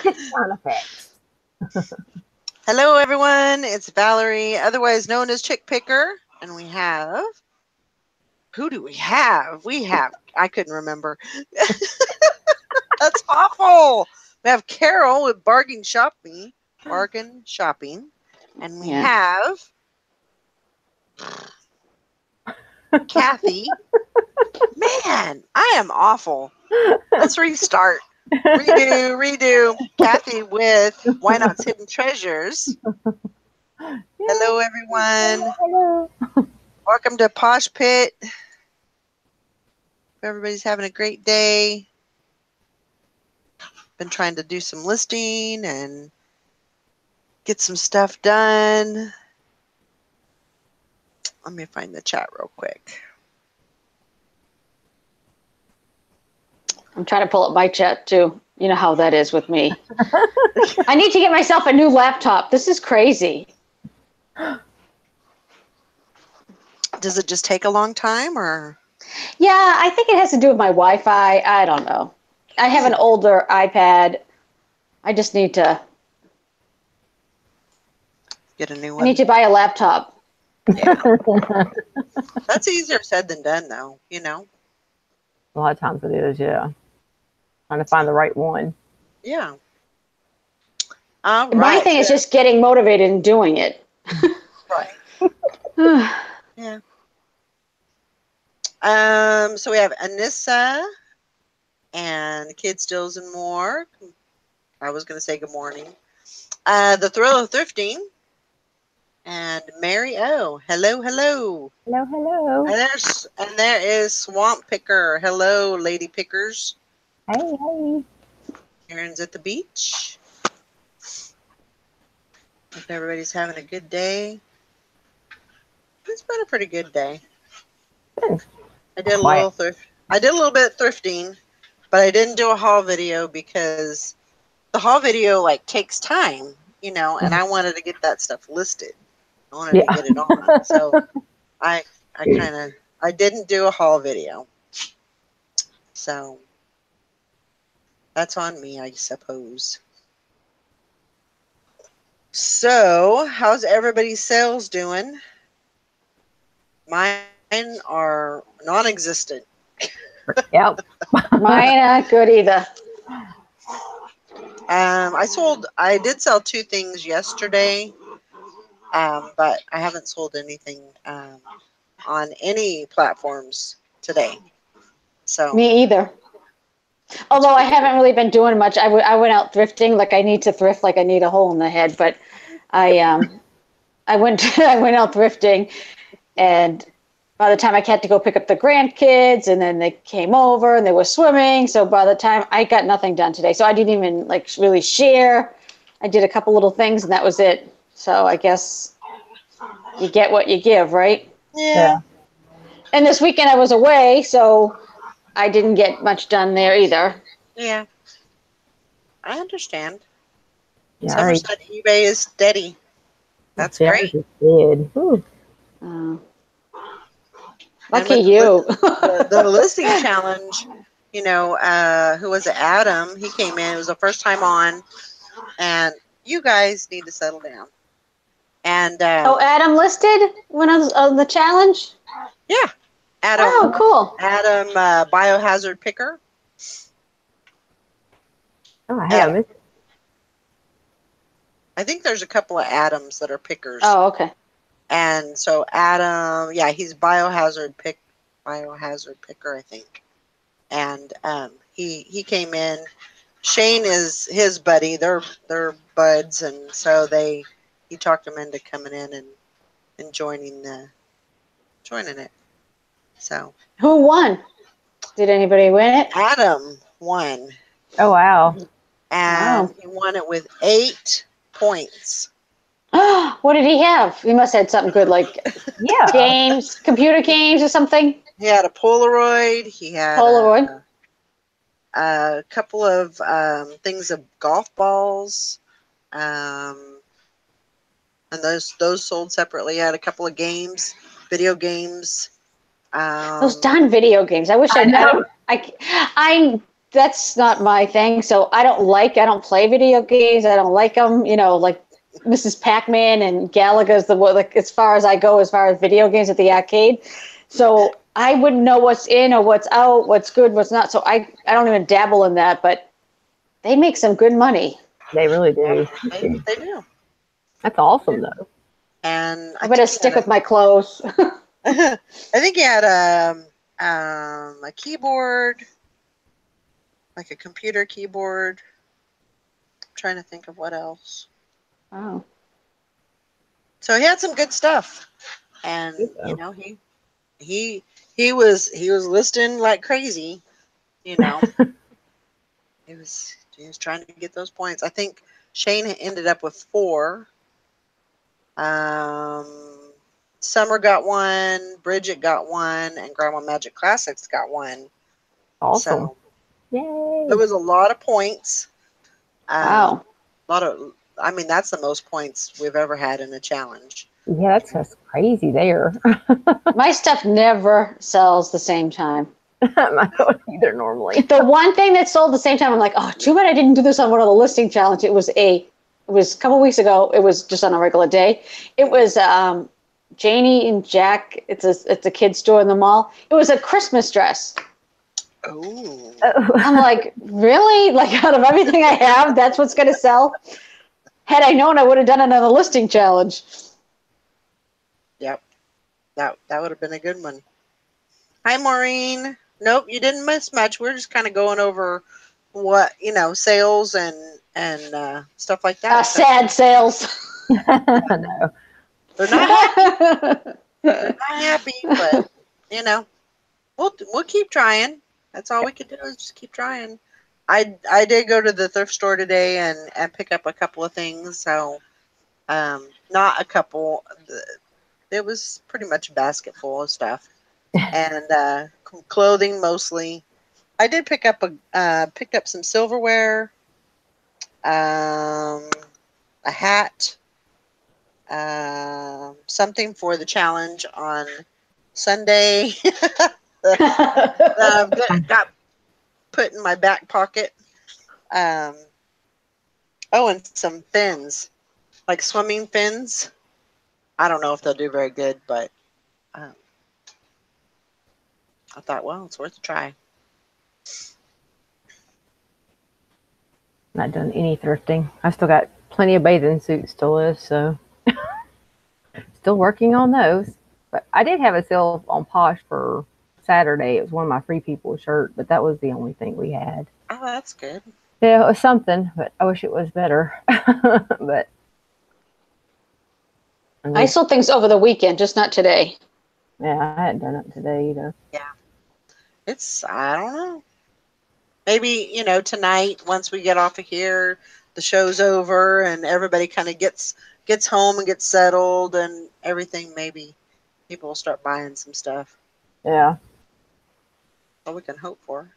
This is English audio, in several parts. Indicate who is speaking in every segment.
Speaker 1: Sound effects.
Speaker 2: Hello, everyone. It's Valerie, otherwise known as Chick Picker, and we have. Who do we have? I couldn't remember. That's awful. We have Carol with Bargain Shopping, and we have Kathy. Man, I am awful. Let's restart. Redo. Kathy with Why Not's Hidden Treasures. Hello, everyone.
Speaker 1: Hello.
Speaker 2: Welcome to Posh Pit. Hope everybody's having a great day. Been trying to do some listing and get some stuff done. Let me find the chat real quick.
Speaker 3: I'm trying to pull up my chat too. You know how that is with me. I need to get myself a new laptop. This is crazy.
Speaker 2: Does it just take a long time, or?
Speaker 3: Yeah, I think it has to do with my Wi-Fi. I don't know. I have an older iPad. I just need to
Speaker 2: Get a new
Speaker 3: I
Speaker 2: one.
Speaker 3: need to buy a laptop.
Speaker 2: Yeah. That's easier said than done, though, you know?
Speaker 1: A lot of times it is, yeah. Trying to find the right one.
Speaker 2: Yeah. All
Speaker 3: My
Speaker 2: right.
Speaker 3: thing is just getting motivated and doing it.
Speaker 2: Right. Yeah. So we have Anissa and Kid Stills and more. I was going to say good morning. The Thrill of Thrifting and Mary O. Hello.
Speaker 1: Hello.
Speaker 2: And there is Swamp Picker. Hello, Lady Pickers.
Speaker 1: Hey.
Speaker 2: Aaron's at the beach. Hope everybody's having a good day. It's been a pretty good day. I did a little bit of thrifting, but I didn't do a haul video because the haul video takes time, and I wanted to get that stuff listed. I wanted to get it on. So I didn't do a haul video. So that's on me, I suppose. So, how's everybody's sales doing? Mine are non-existent.
Speaker 1: Yep.
Speaker 3: Mine not good either.
Speaker 2: I did sell 2 things yesterday, but I haven't sold anything on any platforms today. So
Speaker 3: Me either. Although I haven't really been doing much. I went out thrifting. I need to thrift like I need a hole in the head. But I went out thrifting, and by the time I had to go pick up the grandkids, and then they came over and they were swimming. So by the time I got nothing done today, so I didn't even really share. I did a couple little things and that was it. So I guess you get what you give, right?
Speaker 2: Yeah.
Speaker 3: And this weekend I was away, so I didn't get much done there either.
Speaker 2: Yeah. I understand.
Speaker 1: Yeah,
Speaker 2: Summer said eBay is steady. That's great.
Speaker 1: Good.
Speaker 3: Lucky you.
Speaker 2: The listing challenge, who was it? Adam. He came in. It was the first time on. And you guys need to settle down. And
Speaker 3: Adam listed one of the challenge?
Speaker 2: Yeah. Adam.
Speaker 3: Oh, cool.
Speaker 2: Adam, Biohazard Picker.
Speaker 1: Oh, I
Speaker 2: think there's a couple of Adams that are pickers.
Speaker 3: Oh, okay.
Speaker 2: And so Adam, he's Biohazard Picker, I think. And he came in. Shane is his buddy. They're buds, and so he talked him into coming in and joining it. So
Speaker 3: who won? Did anybody win it?
Speaker 2: Adam won.
Speaker 1: Oh, wow.
Speaker 2: And he won it with 8 points.
Speaker 3: What did he have? He must have had something good, games, computer games or something.
Speaker 2: He had a Polaroid. He had a couple of things of golf balls, and those sold separately. He had a couple of games, video games.
Speaker 3: Those darn video games. I wish I that's not my thing. So I don't play video games. I don't like them, like Mrs. Pac-Man and Galaga's like as far as I go, as far as video games at the arcade. So I wouldn't know what's in or what's out, what's good, what's not. So I don't even dabble in that, but they make some good money.
Speaker 1: They really do.
Speaker 2: They do.
Speaker 1: That's awesome, though.
Speaker 2: And
Speaker 3: I better stick with my clothes.
Speaker 2: I think he had a keyboard, like a computer keyboard. I'm trying to think of what else.
Speaker 3: Oh.
Speaker 2: So he had some good stuff, and he was listing like crazy. He was trying to get those points. I think Shane ended up with 4. Summer got 1, Bridget got 1, and Grandma Magic Classics got 1.
Speaker 1: Awesome.
Speaker 2: So,
Speaker 1: yay.
Speaker 2: There was a lot of points.
Speaker 3: Wow.
Speaker 2: That's the most points we've ever had in a challenge.
Speaker 1: Yeah, that's just crazy there.
Speaker 3: My stuff never sells the same time.
Speaker 1: I don't either normally.
Speaker 3: The one thing that sold the same time, I'm like, oh, too bad I didn't do this on one of the listing challenges. It was a couple weeks ago. It was just on a regular day. It was Janie and Jack. It's a kid's store in the mall. It was a Christmas dress.
Speaker 2: Oh.
Speaker 3: I'm like, really? Like, out of everything I have, that's what's going to sell? Had I known, I would have done it on a listing challenge.
Speaker 2: Yep. That would have been a good one. Hi, Maureen. Nope, you didn't miss much. We're just kind of going over what, sales and stuff like that.
Speaker 3: Sad sales.
Speaker 1: No.
Speaker 2: They're not happy. They're not happy, but, we'll keep trying. That's all we can do is just keep trying. I did go to the thrift store today and pick up a couple of things. So, not a couple. It was pretty much a basket full of stuff, and clothing mostly. I did picked up some silverware, a hat, something for the challenge on Sunday. Got put in my back pocket. And some fins, like swimming fins. I don't know if they'll do very good, but I thought, well, it's worth a try.
Speaker 1: Not done any thrifting. I still got plenty of bathing suits to list, so still working on those. But I did have a sale on Posh for Saturday. It was one of my Free People shirt, but that was the only thing we had.
Speaker 2: Oh, that's good.
Speaker 1: Yeah, it was something, but I wish it was better. But
Speaker 3: I sold things over the weekend, just not today.
Speaker 1: Yeah, I hadn't done it today either.
Speaker 2: Yeah. I don't know. Maybe, tonight, once we get off of here, the show's over and everybody kind of gets home and gets settled and everything, maybe people will start buying some stuff.
Speaker 1: Yeah.
Speaker 2: All we can hope for.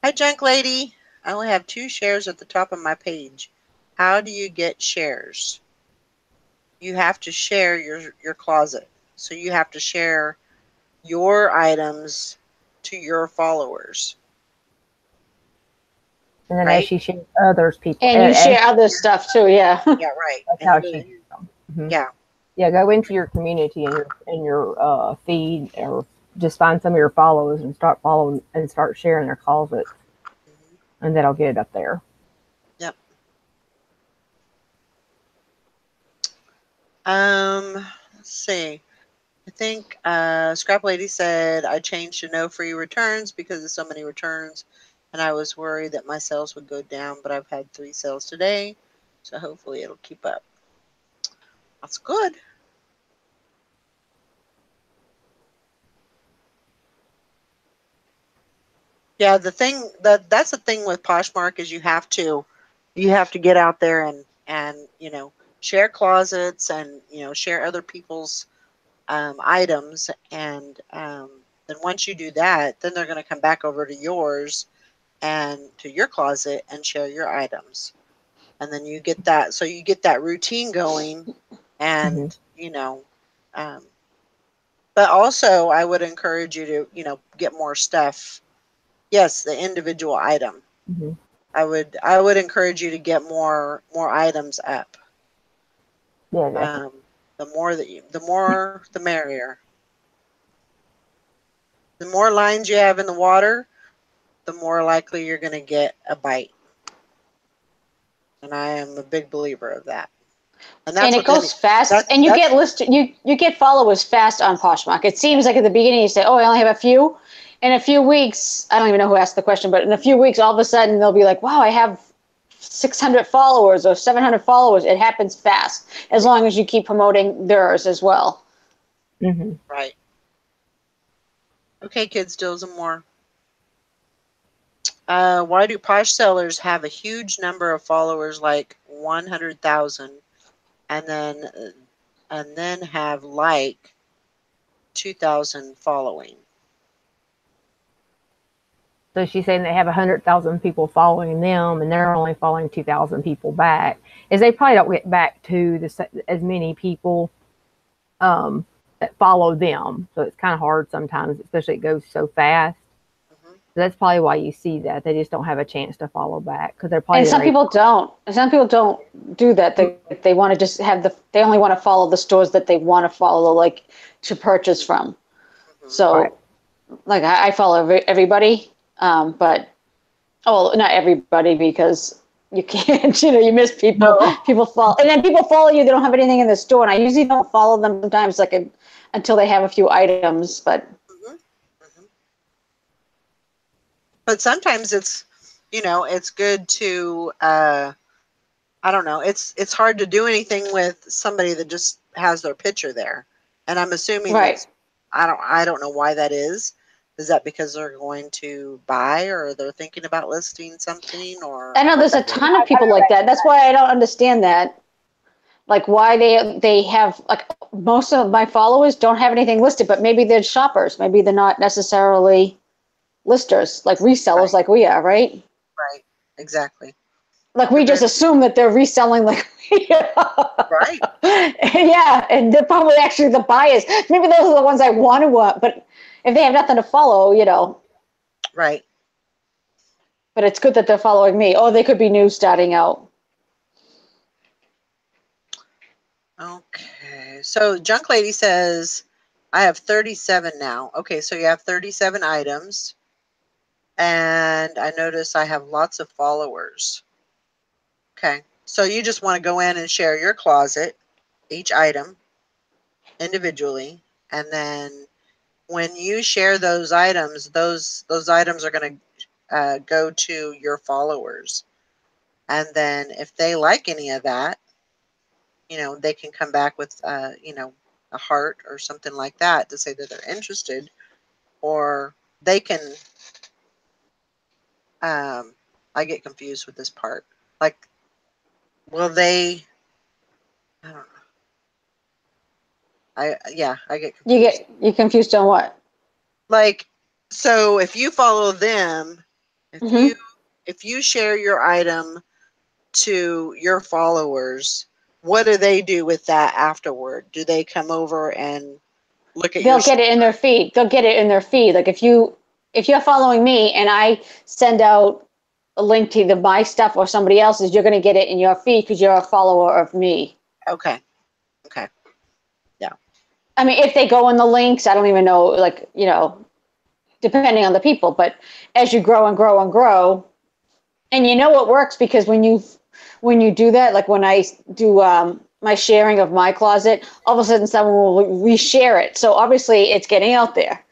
Speaker 2: Hi, Junk Lady. I only have 2 shares at the top of my page. How do you get shares? You have to share your closet. So you have to share your items to your followers.
Speaker 1: And then as she shares others, people.
Speaker 3: And you share other stuff too, yeah.
Speaker 2: Yeah, right.
Speaker 1: That's how she does them. Mm-hmm.
Speaker 2: Yeah.
Speaker 1: Yeah, go into your community and your feed, or just find some of your followers and start following and start sharing their closets. And that'll get it up there.
Speaker 2: Yep. Let's see. I think Scrap Lady said I changed to no free returns because of so many returns, and I was worried that my sales would go down, but I've had 3 sales today, so hopefully it'll keep up. That's good. Yeah, that's the thing with Poshmark is you have to get out there and share closets and share other people's items, and then once you do that, then they're going to come back over to yours and to your closet and share your items, and then you get that routine going, and but also I would encourage you to get more stuff. Yes, the individual item.
Speaker 1: Mm-hmm.
Speaker 2: I would encourage you to get more items up.
Speaker 1: Yeah.
Speaker 2: The more the merrier. The more lines you have in the water, the more likely you're going to get a bite. And I am a big believer of that. And that's
Speaker 3: And it
Speaker 2: what
Speaker 3: goes fast, and you
Speaker 2: that's
Speaker 3: get listed. You get followers fast on Poshmark. It seems like at the beginning you say, "Oh, I only have a few." In a few weeks, I don't even know who asked the question, but in a few weeks, all of a sudden they'll be like, "Wow, I have 600 followers or 700 followers." It happens fast as long as you keep promoting theirs as well.
Speaker 1: Mm-hmm.
Speaker 2: right. Okay, kids, still some more. Why do Posh sellers have a huge number of followers, like 100,000, and then have like 2,000 following?
Speaker 1: So she's saying they have 100,000 people following them, and they're only following 2,000 people back. Is they probably don't get back to as many people that follow them. So it's kind of hard sometimes, especially it goes so fast.
Speaker 2: Mm-hmm.
Speaker 1: So that's probably why you see that they just don't have a chance to follow back because they're probably.
Speaker 3: And some people don't. Some people don't do that. They want to just have they only want to follow the stores that they want to follow, like to purchase from.
Speaker 2: Mm-hmm.
Speaker 3: So,
Speaker 1: Right.
Speaker 3: like I follow everybody, but not everybody because you can't. You miss people.
Speaker 1: No.
Speaker 3: People follow, and then people follow you. They don't have anything in the store, and I usually don't follow them sometimes, until they have a few items. But
Speaker 2: Mm-hmm. Mm-hmm. But sometimes it's good to I don't know. It's hard to do anything with somebody that just has their picture there. And I'm assuming
Speaker 3: right.
Speaker 2: I don't know why that is. Is that because they're going to buy, or they're thinking about listing something, or
Speaker 3: I know there's a ton of people like that. That's why I don't understand that. Like why they have, like, most of my followers don't have anything listed, but maybe they're shoppers. Maybe they're not necessarily listers, like resellers,
Speaker 2: right,
Speaker 3: like we are, right?
Speaker 2: right, exactly.
Speaker 3: Like we
Speaker 2: And
Speaker 3: just
Speaker 2: then
Speaker 3: assume that they're reselling, like we are.
Speaker 2: right,
Speaker 3: Yeah, and they're probably actually the buyers. Maybe those are the ones I want to want, but if they have nothing to follow.
Speaker 2: right.
Speaker 3: But it's good that they're following me. Or they could be new starting out.
Speaker 2: Okay. So Junk Lady says, I have 37 now. Okay, so you have 37 items. And I notice I have lots of followers. Okay. So you just want to go in and share your closet, each item individually. And then when you share those items, those items are going to go to your followers. And then if they like any of that, they can come back with, a heart or something like that to say that they're interested, or they can, I get confused with this part. Like, will they, I don't know. I get confused.
Speaker 3: You confused on what?
Speaker 2: Like, so if you follow them, if you
Speaker 3: Mm-hmm.
Speaker 2: if you share your item to your followers, what do they do with that afterward? Do they come over and look at your
Speaker 3: They'll get it in their feed. They'll get it in their feed. Like if you're following me and I send out a link to my stuff or somebody else's, you're going to get it in your feed because you're a follower of me.
Speaker 2: Okay. Okay. Yeah.
Speaker 3: I mean, if they go in the links, I don't even know, like, depending on the people, but as you grow and grow and grow, and it works because when you do that, like when I do my sharing of my closet, all of a sudden someone will reshare it. So obviously it's getting out there.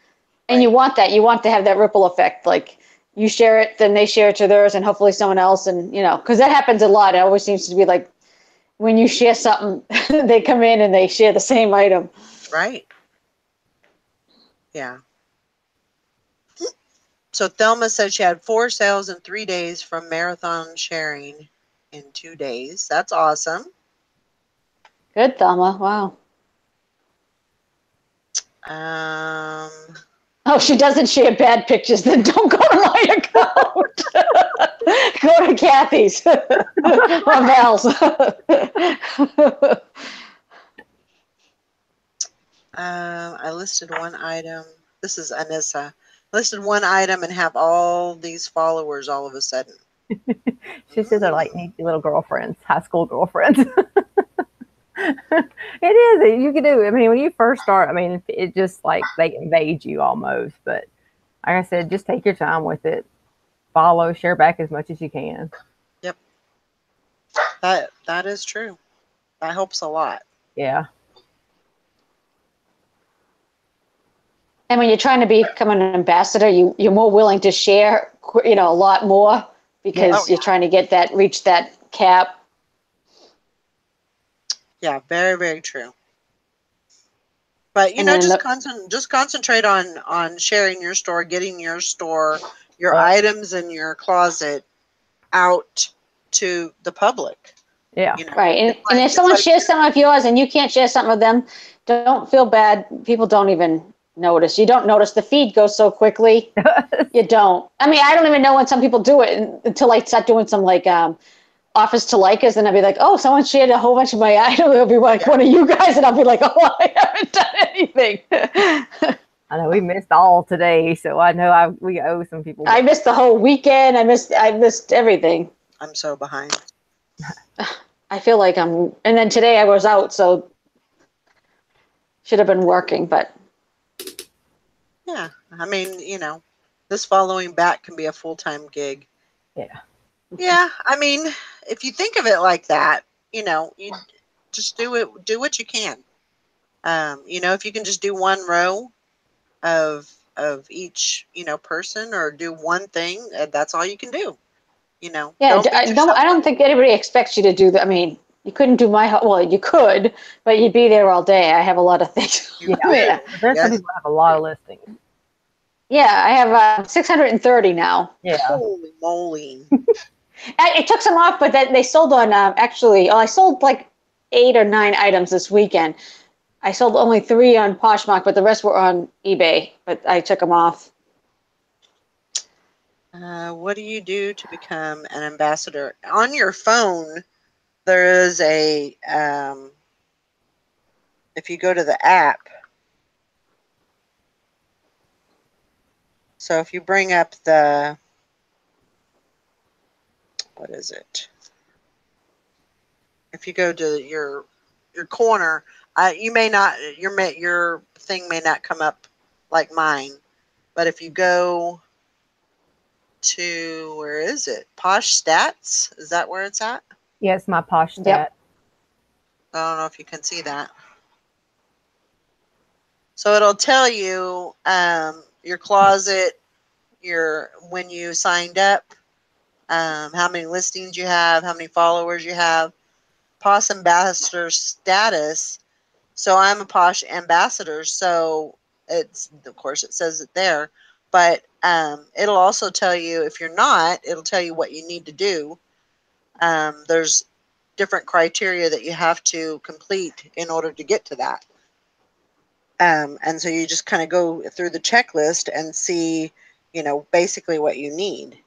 Speaker 3: And
Speaker 2: Right.
Speaker 3: you want that. You want to have that ripple effect. Like you share it, then they share it to theirs, and hopefully someone else. And, because that happens a lot. It always seems to be like when you share something, they come in and they share the same item.
Speaker 2: Right. Yeah. So Thelma said she had 4 sales in 3 days from marathon sharing in 2 days. That's awesome.
Speaker 3: Good, Thelma. Wow.
Speaker 2: Um,
Speaker 3: Oh, she doesn't share bad pictures. Then don't go to my account. Go to Kathy's or Val's.
Speaker 2: I listed one item. This is Anissa. listed one item and have all these followers all of a sudden.
Speaker 1: She says they're like neat little girlfriends, high school girlfriends. It is. You can do. I mean, when you first start, I mean, it just like they invade you almost. But like I said, just take your time with it. Follow, share back as much as you can.
Speaker 2: Yep. That is true. That helps a lot.
Speaker 1: Yeah.
Speaker 3: And when you're trying to become an ambassador, you're more willing to share, a lot more because you're trying to reach that cap.
Speaker 2: Yeah, very, very true. But just concentrate on sharing your store, getting your store, your items in your closet out to the public.
Speaker 1: Yeah.
Speaker 3: Right. And if someone shares something of yours and you can't share something with them, don't feel bad. People don't even notice. You don't notice. The feed goes so quickly. You don't. I mean, I don't even know when some people do it until I start doing some offers to likers, and I'll be like, oh, someone shared a whole bunch of my items. It'll be like one of you guys, and I'll be like, oh, I haven't done anything.
Speaker 1: I know we missed all today, so I know we owe some people.
Speaker 3: I missed the whole weekend. I missed everything.
Speaker 2: I'm so behind.
Speaker 3: I feel like and then today I was out, so should have been working, but.
Speaker 2: Yeah, I mean, this following back can be a full-time gig.
Speaker 1: Yeah.
Speaker 2: Yeah, I mean, if you think of it like that, you just do what you can. If you can just do one row of each, person, or do one thing, that's all you can do.
Speaker 3: Yeah, I don't think anybody expects you to do that. I mean, you couldn't do you could, but you'd be there all day. I have a lot of things.
Speaker 1: Yeah. There's some people have a lot of listings.
Speaker 3: Yeah, I have 630 now.
Speaker 2: Yeah. Holy moly.
Speaker 3: It took some off, but then they sold on, I sold like 8 or 9 items this weekend. I sold only 3 on Poshmark, but the rest were on eBay, but I took them off.
Speaker 2: What do you do to become an ambassador? On your phone, there is a, if you go to the app, so if you bring up what is it? If you go to your corner, you may not, your thing may not come up like mine, but if you go to, where is it? Posh Stats? Is that where it's at?
Speaker 1: Yes, my Posh Stat.
Speaker 3: Yep.
Speaker 2: I don't know if you can see that. So it'll tell you your closet, when you signed up, how many listings you have, how many followers you have, Posh Ambassador status. So I'm a Posh Ambassador, so of course it says it there, but it'll also tell you if you're not, it'll tell you what you need to do. There's different criteria that you have to complete in order to get to that. And so you just kind of go through the checklist and see, basically what you need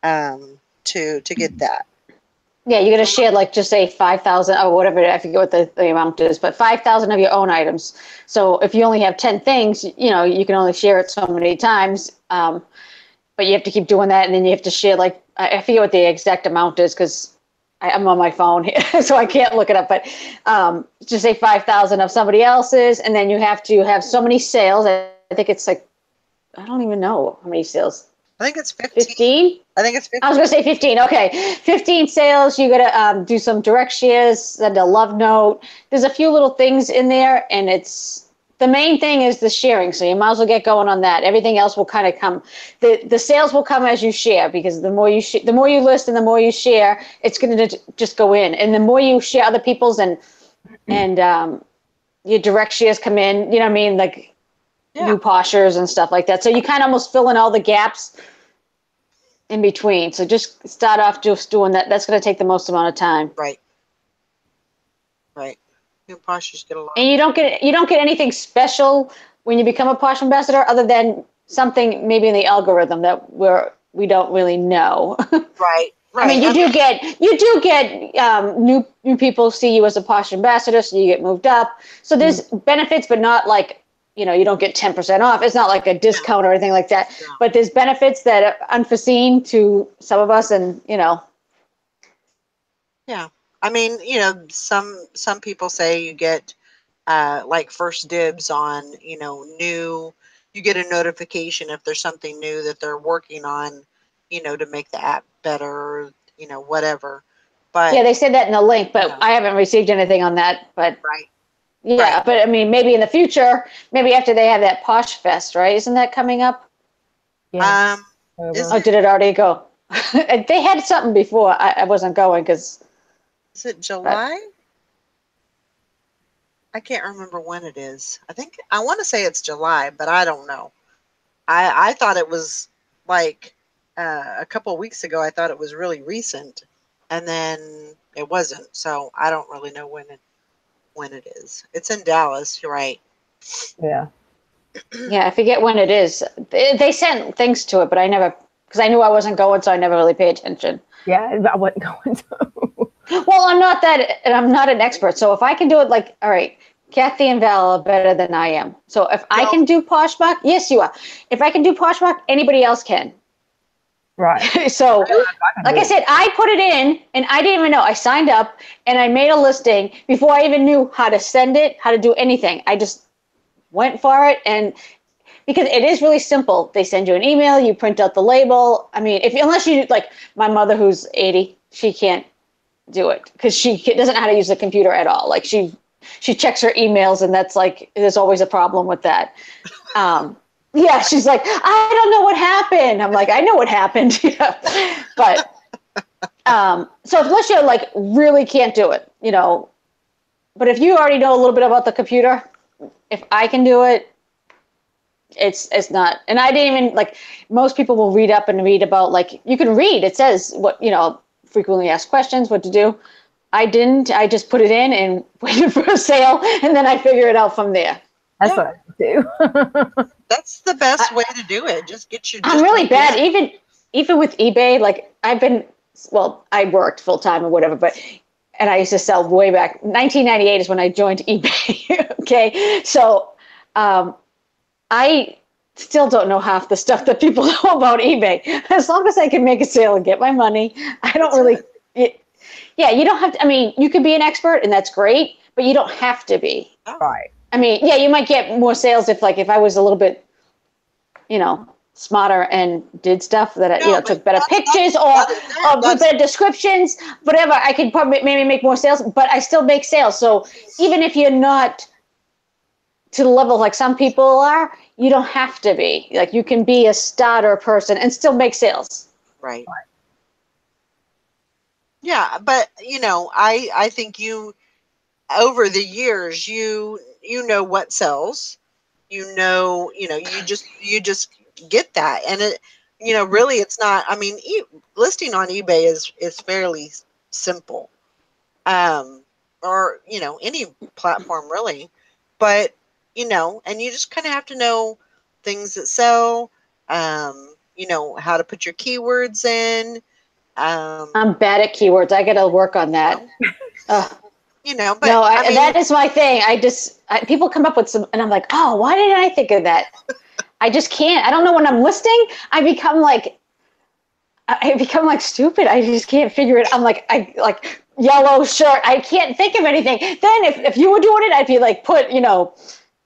Speaker 2: to get that.
Speaker 3: Yeah, you're going to share, just say 5,000 or whatever, I forget what the amount is, but 5,000 of your own items. So if you only have 10 things, you can only share it so many times. But you have to keep doing that. And then you have to share, I forget what the exact amount is because I'm on my phone here, so I can't look it up. But just say 5,000 of somebody else's. And then you have to have so many sales. I think it's I don't even know how many sales.
Speaker 2: I think it's 15.
Speaker 3: 15?
Speaker 2: I think it's 15.
Speaker 3: I was going to say 15. Okay. 15 sales. You got to do some direct shares, send a love note. There's a few little things in there, and the main thing is the sharing. So you might as well get going on that. Everything else will kind of come. The sales will come as you share, because the more you list and the more you share, it's going to just go in. And the more you share other people's and your direct shares come in, you know what I mean? New Poshers and stuff like that. So you kind of almost fill in all the gaps in between. So just start off just doing that. That's going to take the most amount of time.
Speaker 2: Right. New Poshers get a lot.
Speaker 3: And you don't get anything special when you become a Posh Ambassador, other than something maybe in the algorithm that we don't really know.
Speaker 2: Right.
Speaker 3: I mean, you do get new people see you as a Posh Ambassador, so you get moved up. So there's benefits, but not you know, you don't get 10% off. It's not like a discount or anything like that.
Speaker 2: No.
Speaker 3: But there's benefits that are unforeseen to some of us, and you know.
Speaker 2: Yeah, I mean, you know, some people say you get like first dibs on, you know, new. You get a notification if there's something new that they're working on, you know, to make the app better, you know, whatever. But
Speaker 3: Yeah, they said that in the link, but
Speaker 2: yeah.
Speaker 3: I haven't received anything on that. But
Speaker 2: Right.
Speaker 3: yeah,
Speaker 2: Right.
Speaker 3: but I mean, maybe in the future, maybe after they have that Posh Fest, right? Isn't that coming up?
Speaker 1: Yeah.
Speaker 2: Is
Speaker 3: Oh,
Speaker 2: it
Speaker 3: did it already go? They had something before. I wasn't going because.
Speaker 2: is it July? I can't remember when it is. I think I want to say it's July, but I don't know. I thought it was like a couple of weeks ago. I thought it was really recent, and then it wasn't. So I don't really know when it is. It's in Dallas. You're right.
Speaker 1: Yeah.
Speaker 3: Yeah, I forget when it is. They sent things to it, but I never, because I knew I wasn't going, so I never really paid attention.
Speaker 1: Yeah, I wasn't going to.
Speaker 3: Well, I'm not that, and I'm not an expert. So if I can do it, like, all right, Kathy and Val are better than I am. So if I
Speaker 2: Well,
Speaker 3: can do Poshmark, yes, you are. If I can do Poshmark, anybody else can.
Speaker 1: Right.
Speaker 3: So,
Speaker 1: can
Speaker 3: like
Speaker 1: do
Speaker 3: I
Speaker 1: it.
Speaker 3: said, I put it in, and I didn't even know. I signed up, and I made a listing before I even knew how to send it, how to do anything. I just went for it, and because it is really simple. They send you an email, you print out the label. I mean, if unless you like my mother who's 80, she can't do it because she doesn't know how to use the computer at all. Like she checks her emails, and that's like there's always a problem with that. Yeah, she's like, I don't know what happened. I'm like, I know what happened. Yeah. But so unless you like really can't do it, you know. But if you already know a little bit about the computer, if I can do it, it's not. And I didn't even like. Most people will read up and read about like you can read. It says what you know, frequently asked questions, what to do. I didn't. I just put it in and waited for a sale, and then I figure it out from there.
Speaker 1: That's
Speaker 2: yeah,
Speaker 1: what I do.
Speaker 2: that's the best way to do it. Just
Speaker 3: I'm really
Speaker 2: jump
Speaker 3: bad,
Speaker 2: in.
Speaker 3: even with eBay. Like I've been, well, I worked full time or whatever, but and I used to sell way back. 1998 is when I joined eBay. Okay, so I still don't know half the stuff that people know about eBay. As long as I can make a sale and get my money, I don't
Speaker 2: That's
Speaker 3: really.
Speaker 2: it.
Speaker 3: Yeah, you don't have to. I mean, you could be an expert, and that's great, but you don't have to be.
Speaker 2: Oh,
Speaker 1: Right.
Speaker 3: I mean, yeah, you might get more sales if I was a little bit, you know, smarter and did stuff that you
Speaker 2: no,
Speaker 3: know
Speaker 2: but
Speaker 3: took better pictures or put better descriptions, whatever. I could probably maybe make more sales, but I still make sales. So even if you're not to the level like some people are, you don't have to be. Like you can be a starter person and still make sales.
Speaker 2: right. Yeah, but you know, I think you over the years you know what sells. You know, you just get that, and it, you know, really, it's not. I mean, listing on eBay is fairly simple, um, or you know, any platform really, but you know, and you just kind of have to know things that sell. You know how to put your keywords in.
Speaker 3: I'm bad at keywords. I got to work on
Speaker 2: You
Speaker 3: that.
Speaker 2: know,
Speaker 3: Ugh.
Speaker 2: but I mean,
Speaker 3: That is my thing. People come up with some, and I'm like, oh, why didn't I think of that? I just can't. I don't know when I'm listing. I become like stupid. I just can't figure it. I'm like, I like yellow shirt. I can't think of anything. Then if you were doing it, I'd be like, put, you know,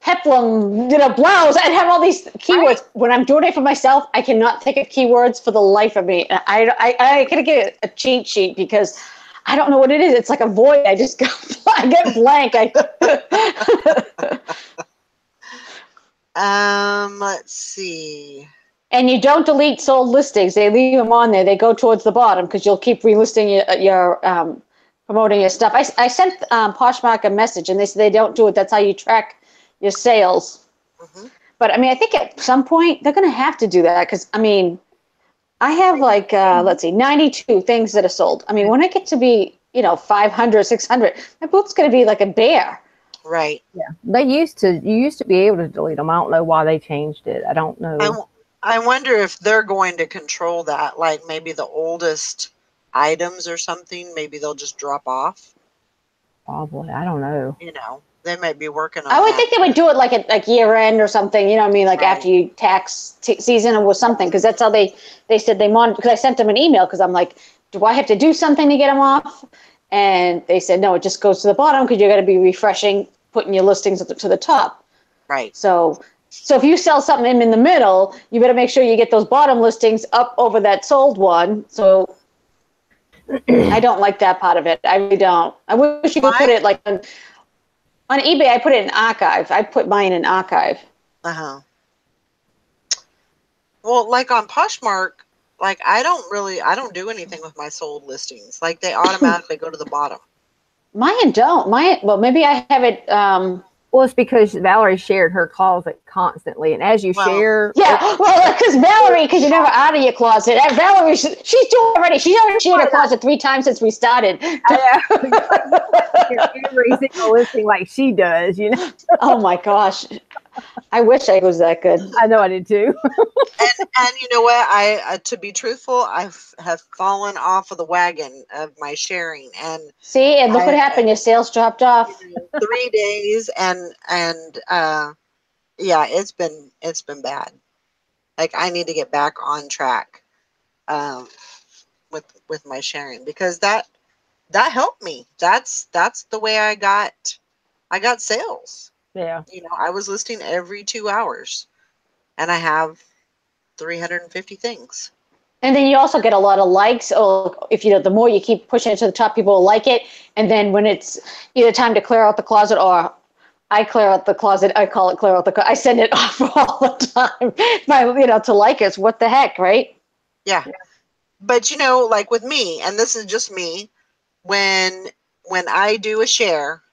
Speaker 3: peplum, you know, blouse. I'd have all these
Speaker 2: right.
Speaker 3: keywords. When I'm doing it for myself, I cannot think of keywords for the life of me. I gotta get a cheat sheet because I don't know what it is. It's like a void. I just go, I get blank.
Speaker 2: Let's see.
Speaker 3: And you don't delete sold listings. They leave them on there. They go towards the bottom because you'll keep relisting your promoting your stuff. I sent Poshmark a message, and they said they don't do it. That's how you track your sales.
Speaker 2: Hmm.
Speaker 3: But I mean, I think at some point they're going to have to do that because I mean, I have like let's see, 92 things that are sold. I mean, when I get to be 500, 600, my boot's going to be like a bear.
Speaker 2: Right.
Speaker 1: Yeah. You used to be able to delete them. I don't know why they changed it. I don't know.
Speaker 2: I wonder if they're going to control that, like maybe the oldest items or something. Maybe they'll just drop off.
Speaker 1: Probably. I don't know.
Speaker 2: You know, They might be working on
Speaker 3: I would
Speaker 2: that.
Speaker 3: think they would do it like at like year end or something. You know what I mean? Like after you tax season or something, because that's how they said they wanted. Because I sent them an email because I'm like, do I have to do something to get them off? And they said no, it just goes to the bottom because you're going to be refreshing, putting your listings to the top.
Speaker 2: Right.
Speaker 3: So if you sell something in the middle, you better make sure you get those bottom listings up over that sold one. So I don't like that part of it. I really don't. I wish you could put it like on eBay. I put it in archive. I put mine in archive.
Speaker 2: Uh-huh. Well, like on Poshmark, like I don't do anything with my sold listings. Like they automatically go to the bottom.
Speaker 3: Mine don't. Well, maybe I have it.
Speaker 1: Well, it's because Valerie shared her closet constantly, and as you share,
Speaker 3: yeah, well, because Valerie, because you're never out of your closet. Valerie, she's doing already. She's already shared her closet 3 times since we started.
Speaker 1: Every single listing like she does, you know.
Speaker 3: Oh my gosh, I wish I was that good.
Speaker 1: I know I did too.
Speaker 2: and you know what? I to be truthful, I have fallen off of the wagon of my sharing, and
Speaker 3: see, and look what happened. Your sales dropped off.
Speaker 2: 3 days, and yeah, it's been bad. Like I need to get back on track with my sharing, because that helped me. That's the way I got sales.
Speaker 1: Yeah.
Speaker 2: You know, I was listing every 2 hours, and I have 350 things.
Speaker 3: And then you also get a lot of likes. Or if the more you keep pushing it to the top, people will like it. And then when it's either time to clear out the closet or I clear out the closet, I call it clear out the closet. I send it off all the time, to like us. What the heck, right?
Speaker 2: Yeah. But like with me, and this is just me, when I do a share,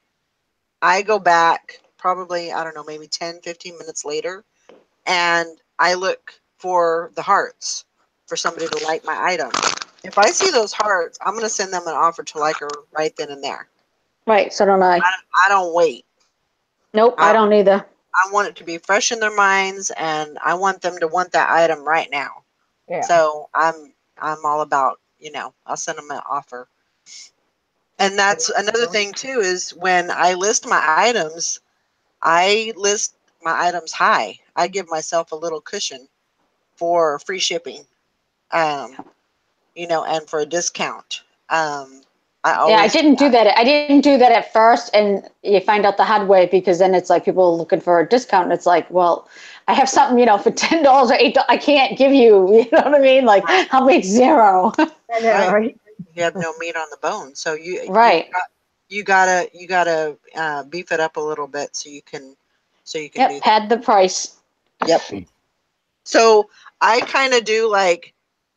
Speaker 2: I go back probably, I don't know, maybe 10-15 minutes later, and I look for the hearts for somebody to like my item. If I see those hearts, I'm going to send them an offer to like her right then and there.
Speaker 3: Right. So don't I.
Speaker 2: I don't wait.
Speaker 3: Nope, I don't either.
Speaker 2: I want it to be fresh in their minds, and I want them to want that item right now.
Speaker 1: Yeah.
Speaker 2: So I'm all about, I'll send them an offer. And that's another thing too, is when I list my items, I list my items high. I give myself a little cushion for free shipping, and for a discount.
Speaker 3: I didn't do that. I didn't do that at first, and you find out the hard way, because then it's like people are looking for a discount, and it's like, well, I have something, for $10 or $8. I can't give you, you know what I mean? Like, I'll make zero.
Speaker 1: I know, right?
Speaker 2: You have no meat on the bone, so you gotta beef it up a little bit so you can do
Speaker 3: pad the price.
Speaker 2: Yep. So I kind of do, like,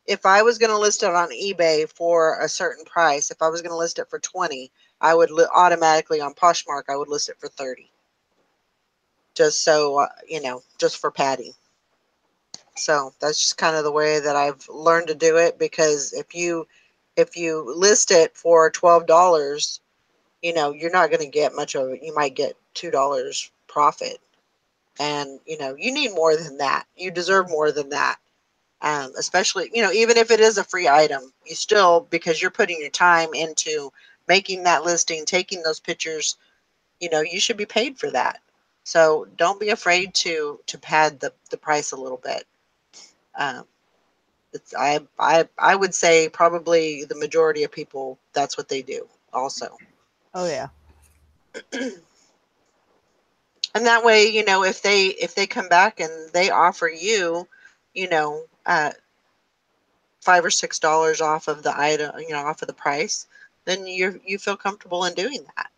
Speaker 2: if I was going to list it on eBay for a certain price, if I was going to list it for 20, I would automatically on Poshmark, I would list it for 30. Just so, just for padding. So that's just kind of the way that I've learned to do it, because if you list it for $12, you're not going to get much of it. You might get $2 profit. And, you need more than that. You deserve more than that. Especially, even if it is a free item, you still, because you're putting your time into making that listing, taking those pictures, you should be paid for that. So don't be afraid to pad the price a little bit. I would say probably the majority of people, that's what they do also.
Speaker 1: Oh yeah.
Speaker 2: And that way, if they come back and they offer you, $5 or $6 off of the item, off of the price, then you feel comfortable in doing that.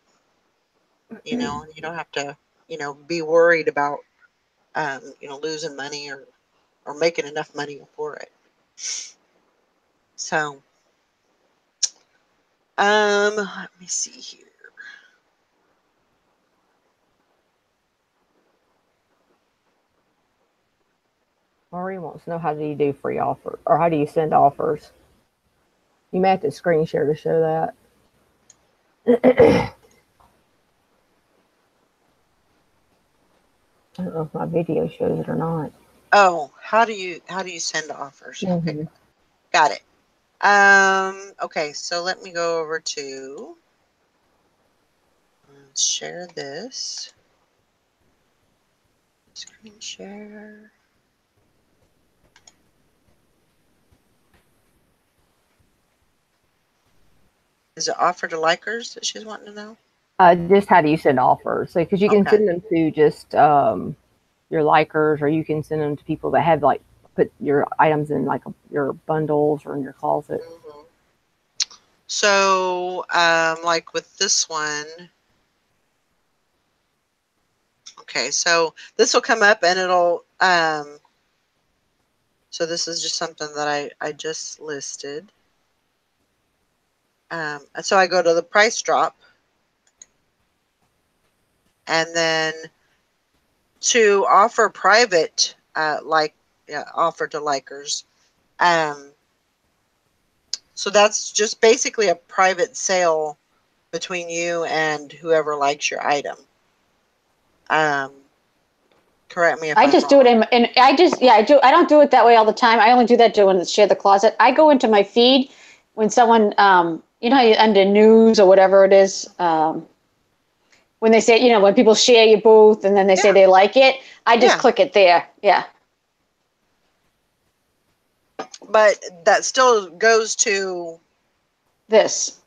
Speaker 2: You don't have to, be worried about, losing money or making enough money for it. So, let me see here.
Speaker 1: Marie wants to know, how do you do free offer, or how do you send offers? You may have to screen share to show that. I don't know if my video shows it or not.
Speaker 2: Oh, how do you send offers?
Speaker 1: Mm-hmm.
Speaker 2: Okay, got it. Okay, so let me go over to let's share this. Screen share. Is it offer to likers that she's wanting to know?
Speaker 1: Just how do you send offers? So, because you can
Speaker 2: Okay.
Speaker 1: send them to just your likers, or you can send them to people that have like put your items in like your bundles or in your closet.
Speaker 2: Mm-hmm. So, like with this one, okay, so this will come up and it'll, so this is just something that I just listed. So I go to the price drop, and then to offer private, offer to likers. So that's just basically a private sale between you and whoever likes your item. Correct me if I'm
Speaker 3: I just
Speaker 2: wrong.
Speaker 3: do it I don't do it that way all the time. I only do that when it's share the closet. I go into my feed when someone, you know, how you under news or whatever it is, when they say, you know, when people share your booth and then they say they like it, I just click it there. Yeah.
Speaker 2: But that still goes to
Speaker 3: This.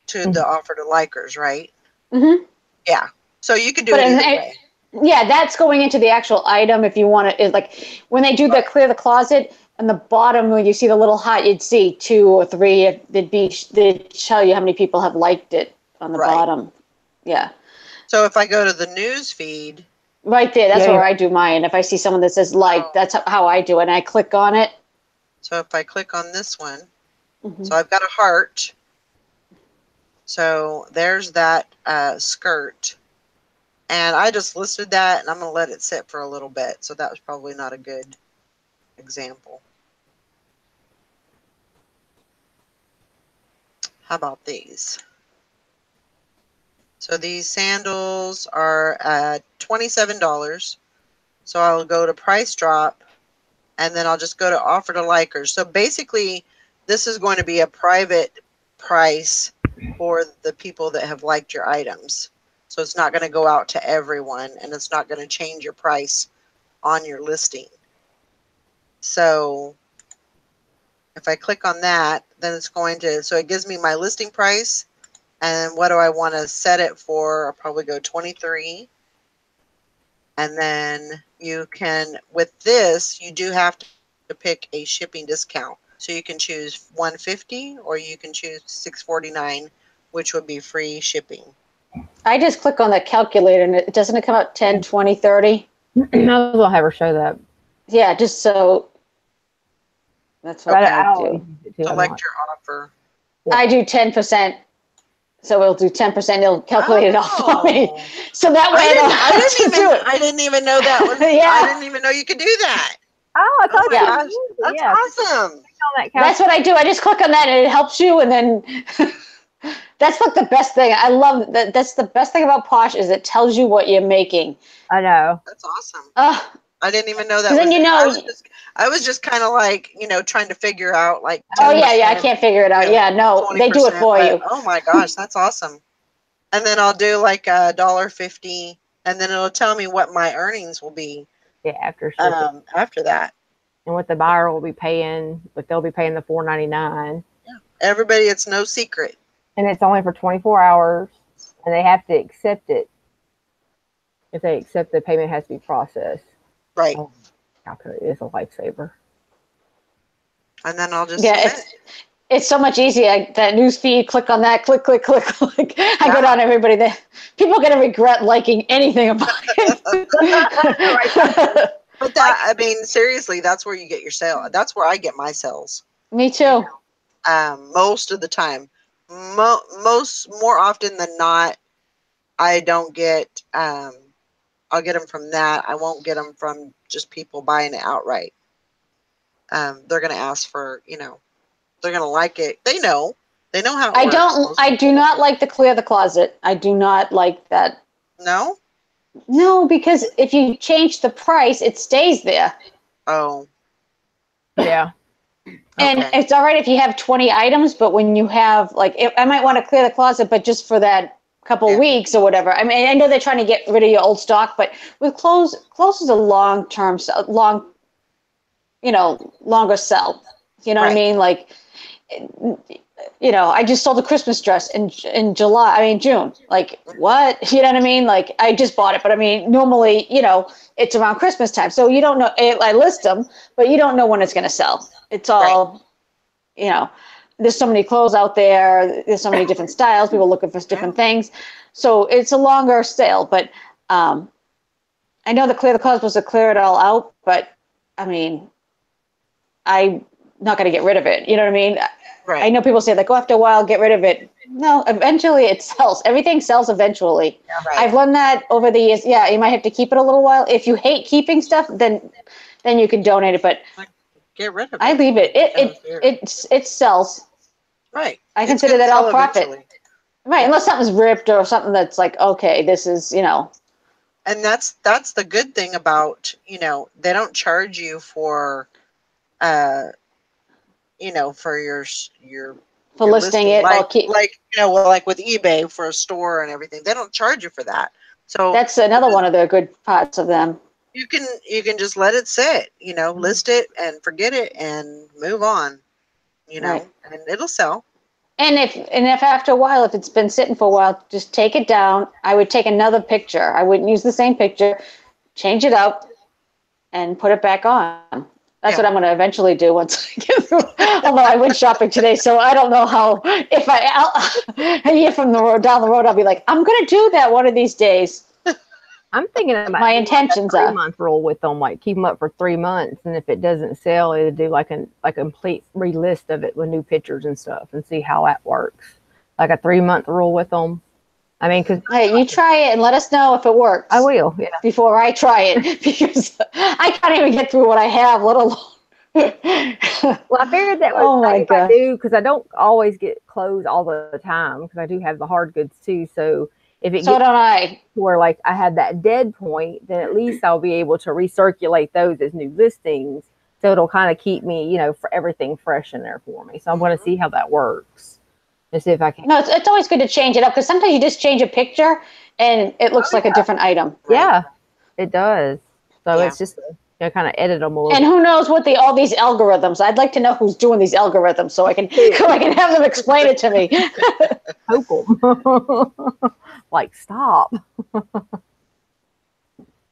Speaker 2: to the offer to likers, right?
Speaker 3: Mm-hmm.
Speaker 2: Yeah. So you can do it either way.
Speaker 3: Yeah, that's going into the actual item if you want to. Like when they do the clear the closet, on the bottom where you see the little heart, you'd see 2 or 3. They'd tell you how many people have liked it on the bottom. Yeah.
Speaker 2: So if I go to the news feed,
Speaker 3: right there, that's where I do mine. If I see someone that says like, that's how I do it, and I click on it.
Speaker 2: So if I click on this one, so I've got a heart. So there's that skirt. And I just listed that, and I'm going to let it sit for a little bit. So that was probably not a good example. How about these? So these sandals are $27. So I'll go to price drop, and then I'll just go to offer to likers. So basically, this is going to be a private price for the people that have liked your items. So it's not going to go out to everyone, and it's not going to change your price on your listing. So if I click on that, then it's going to, so it gives me my listing price. And what do I want to set it for? I'll probably go 23. And then you can, with this, you do have to pick a shipping discount. So you can choose 150 or you can choose 649, which would be free shipping.
Speaker 3: I just click on the calculator and it doesn't come out 10, 20, 30.
Speaker 1: Might as well have her show that.
Speaker 3: Yeah, just so that's what I do.
Speaker 2: Select your offer.
Speaker 3: Yeah. I do 10%. So it'll do 10%. It'll calculate it off for me. So that way
Speaker 2: I didn't even know that was. I didn't even know you could do that.
Speaker 1: Oh, I thought
Speaker 2: that's awesome.
Speaker 3: That's what I do. I just click on that and it helps you. And then that's like the best thing. I love that. That's the best thing about Posh is it tells you what you're making.
Speaker 1: I know.
Speaker 2: That's awesome. I didn't even know that.
Speaker 3: Then you know,
Speaker 2: I was just kind of like, you know, trying to figure out like.
Speaker 3: Oh yeah, I can't figure it out. Yeah, no, they do it for you.
Speaker 2: Oh my gosh, that's awesome. And then I'll do like $1.50, and then it'll tell me what my earnings will be.
Speaker 1: Yeah, after shipping.
Speaker 2: After that.
Speaker 1: And what the buyer will be paying, but they'll be paying the $4.99.
Speaker 2: Yeah, everybody, it's no secret.
Speaker 1: And it's only for 24 hours, and they have to accept it. If they accept, the payment has to be processed.
Speaker 2: Right.
Speaker 3: It's
Speaker 1: a lifesaver.
Speaker 2: And then I'll just
Speaker 3: it's so much easier. That news feed, click on that, click. I go down everybody there. People are going to regret liking anything about it.
Speaker 2: But that, I mean, seriously, that's where you get your sale. That's where I get my sales.
Speaker 3: Me too.
Speaker 2: Most of the time. More often than not, I don't get, I'll get them from that. I won't get them from just people buying it outright. They're going to ask for, you know, they're going to like it. They know how it works.
Speaker 3: I do not like to clear the closet. I do not like that.
Speaker 2: No?
Speaker 3: No, because if you change the price, it stays there.
Speaker 2: Oh.
Speaker 1: Yeah.
Speaker 3: And it's all right if you have 20 items, but when you have, like, I might want to clear the closet, but just for that couple weeks or whatever. I mean, I know they're trying to get rid of your old stock, but with clothes is a long-term, longer sell. You know what I mean? Like, I just sold a Christmas dress in June. Like, what? You know what I mean? Like, I just bought it, but I mean, normally, it's around Christmas time. So you don't know, I list them, but you don't know when it's going to sell. It's all, there's so many clothes out there. There's so many different styles. People looking for different things. So it's a longer sale, but I know the Clear the Closet was to clear it all out, but I mean, I'm not going to get rid of it. You know what I mean? Right. I know people say, like, go after a while, get rid of it. No, eventually it sells. Everything sells eventually. Yeah, right. I've learned that over the years. Yeah, you might have to keep it a little while. If you hate keeping stuff, then you can donate it. But
Speaker 2: get rid of it.
Speaker 3: I leave it. It sells.
Speaker 2: Right.
Speaker 3: I consider that all profit. Eventually. Right, unless something's ripped or something that's like, okay, this is,
Speaker 2: And that's the good thing about, they don't charge you for, for
Speaker 3: for listing it,
Speaker 2: like with eBay for a store and everything. They don't charge you for that. So
Speaker 3: that's another one of the good parts of them.
Speaker 2: You can just let it sit, list it and forget it and move on, right. And it'll sell.
Speaker 3: And if after a while, if it's been sitting for a while, just take it down. I would take another picture. I wouldn't use the same picture, change it up, and put it back on. That's what I'm going to eventually do once I get through. Although I went shopping today, so I don't know how. If a year from down the road, I'll be like, I'm going to do that one of these days.
Speaker 1: I'm thinking about
Speaker 3: my intentions
Speaker 1: like a 3-month rule with them, like keep them up for 3 months, and if it doesn't sell, either do like a complete relist of it with new pictures and stuff, and see how that works. Like a 3-month rule with them. I mean, because
Speaker 3: you try it and let us know if it works.
Speaker 1: I will,
Speaker 3: before I try it, because I can't even get through what I have, let alone.
Speaker 1: Well, I figured that was I do, because I don't always get clothes all the time, because I do have the hard goods too. So if it
Speaker 3: don't I.
Speaker 1: Where like I had that dead point, then at least I'll be able to recirculate those as new listings. So it'll kind of keep me, for everything fresh in there for me. So I'm going to see how that works and see if I can.
Speaker 3: No, it's always good to change it up, because sometimes you just change a picture and it looks like a different item.
Speaker 1: Right? Yeah, it does. So it's just kind of edit them a little.
Speaker 3: And who knows what all these algorithms? I'd like to know who's doing these algorithms so I can have them explain it to me.
Speaker 1: Like, stop.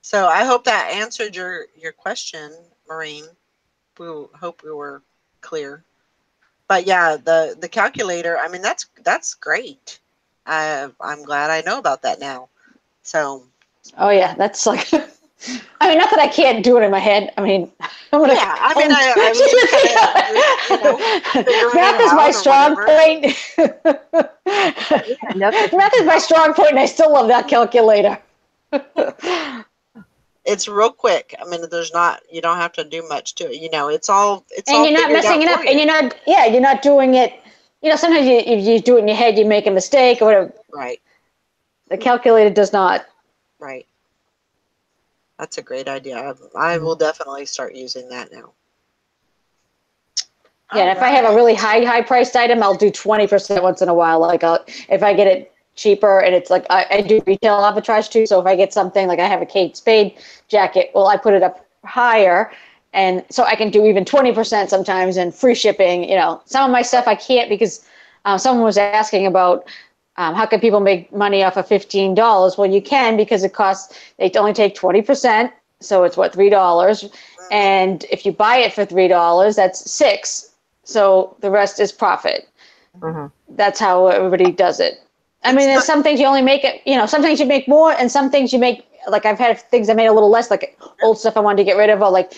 Speaker 2: So I hope that answered your question, Maureen. We hope we were clear. But yeah, the calculator, I mean, that's great. I'm glad I know about that now. So.
Speaker 3: Oh yeah, that's like. I mean, not that I can't do it in my head. I mean, I'm gonna.
Speaker 2: Yeah, I mean,
Speaker 3: math is my strong point. Math is my strong point, and I still love that calculator.
Speaker 2: It's real quick. I mean, you don't have to do much to it. It's all.
Speaker 3: And you're not messing it up, and you're not doing it. Sometimes if you do it in your head, you make a mistake or whatever.
Speaker 2: Right.
Speaker 3: The calculator does not.
Speaker 2: Right. That's a great idea. I will definitely start using that now.
Speaker 3: Yeah, and if I have a really high priced item, I'll do 20% once in a while. Like if I get it cheaper, and it's like I do retail arbitrage too. So if I get something like I have a Kate Spade jacket, well, I put it up higher, and so I can do even 20% sometimes, and free shipping. Some of my stuff I can't, because someone was asking about. How can people make money off of $15? Well, you can, because they only take 20%. So it's $3. And if you buy it for $3, that's $6. So the rest is profit. Mm-hmm. That's how everybody does it. I mean, there's some things you only make it, some things you make more, and some things you make, like I've had things I made a little less, like old stuff I wanted to get rid of, or like,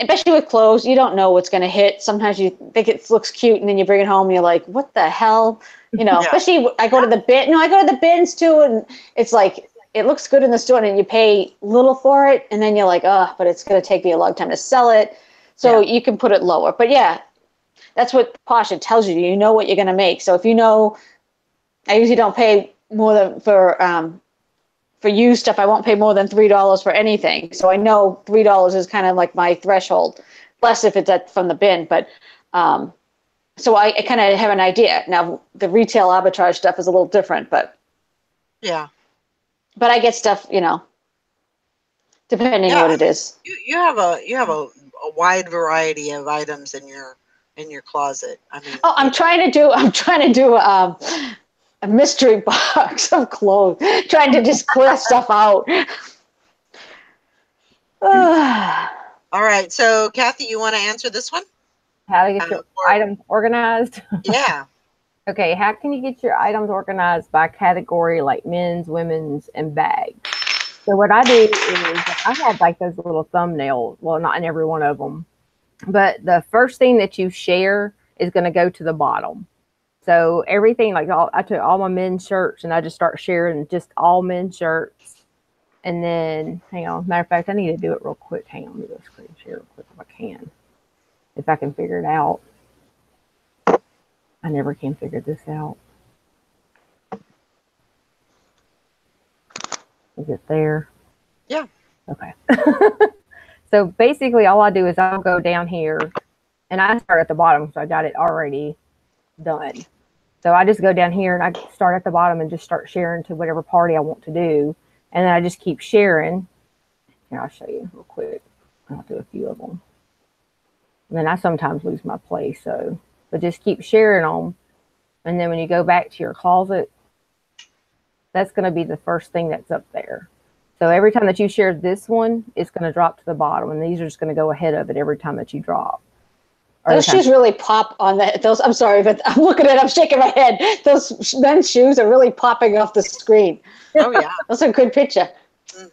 Speaker 3: especially with clothes, you don't know what's going to hit. Sometimes you think it looks cute, and then you bring it home and you're like, what the hell? Especially I go to the bin. No, I go to the bins too, and it's like it looks good in the store, and you pay little for it, and then you're like, but it's going to take me a long time to sell it. So you can put it lower. But yeah, that's what Posh, it tells you. You know what you're going to make. So if I usually don't pay more than for used stuff. I won't pay more than $3 for anything. So I know $3 is kind of like my threshold, less if it's from the bin. But so I kind of have an idea. Now, the retail arbitrage stuff is a little different, but
Speaker 2: Yeah.
Speaker 3: But I get stuff, depending
Speaker 2: Yeah,
Speaker 3: what
Speaker 2: I
Speaker 3: it
Speaker 2: mean,
Speaker 3: is.
Speaker 2: you have a wide variety of items in your closet. I mean,
Speaker 3: Oh, I'm trying to do a mystery box of clothes, trying to just clear stuff out.
Speaker 2: all right. So, Kathy, you want to answer this one?
Speaker 1: How to get your items organized?
Speaker 2: Yeah.
Speaker 1: Okay, how can you get your items organized by category like men's, women's, and bags? So what I do is I have like those little thumbnails. Well, not in every one of them, but the first thing that you share is going to go to the bottom. So everything like I took all my men's shirts and I just start sharing just all men's shirts. And then, hang on. Matter of fact, I need to do it real quick. Hang on, let me go screen share real quick if I can figure it out. I never can figure this out. Is it there?
Speaker 2: Yeah.
Speaker 1: Okay. So basically, all I do is I'll go down here, and I start at the bottom, so I got it already done. So I just go down here and I start at the bottom and just start sharing to whatever party I want to do, and then I just keep sharing. Here, I'll show you real quick. I'll do a few of them. And then I sometimes lose my place, but just keep sharing them. And then when you go back to your closet, that's going to be the first thing that's up there. So every time that you share this one, it's going to drop to the bottom, and these are just going to go ahead of it every time that you drop.
Speaker 3: Those shoes really pop on those. I'm sorry, but I'm looking at it. I'm shaking my head. Those men's shoes are really popping off the screen.
Speaker 2: Oh, yeah.
Speaker 3: That's a good picture.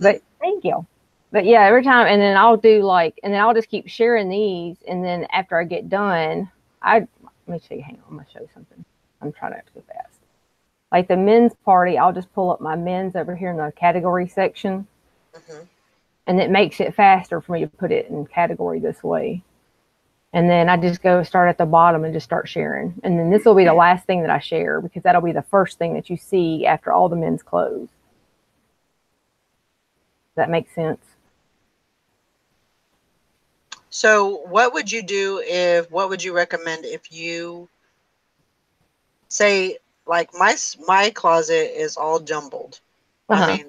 Speaker 1: But thank you. But yeah, every time, and then I'll do and then I'll just keep sharing these, and then after I get done, let me show you. Hang on, I'm gonna show you something. I'm trying not to go fast. Like the men's party, I'll just pull up my men's over here in the category section, and it makes it faster for me to put it in category this way. And then I just go start at the bottom and just start sharing. And then this will be the last thing that I share because that'll be the first thing that you see after all the men's clothes. Does that make sense?
Speaker 2: So what would you recommend if you say, like, my closet is all jumbled? I mean,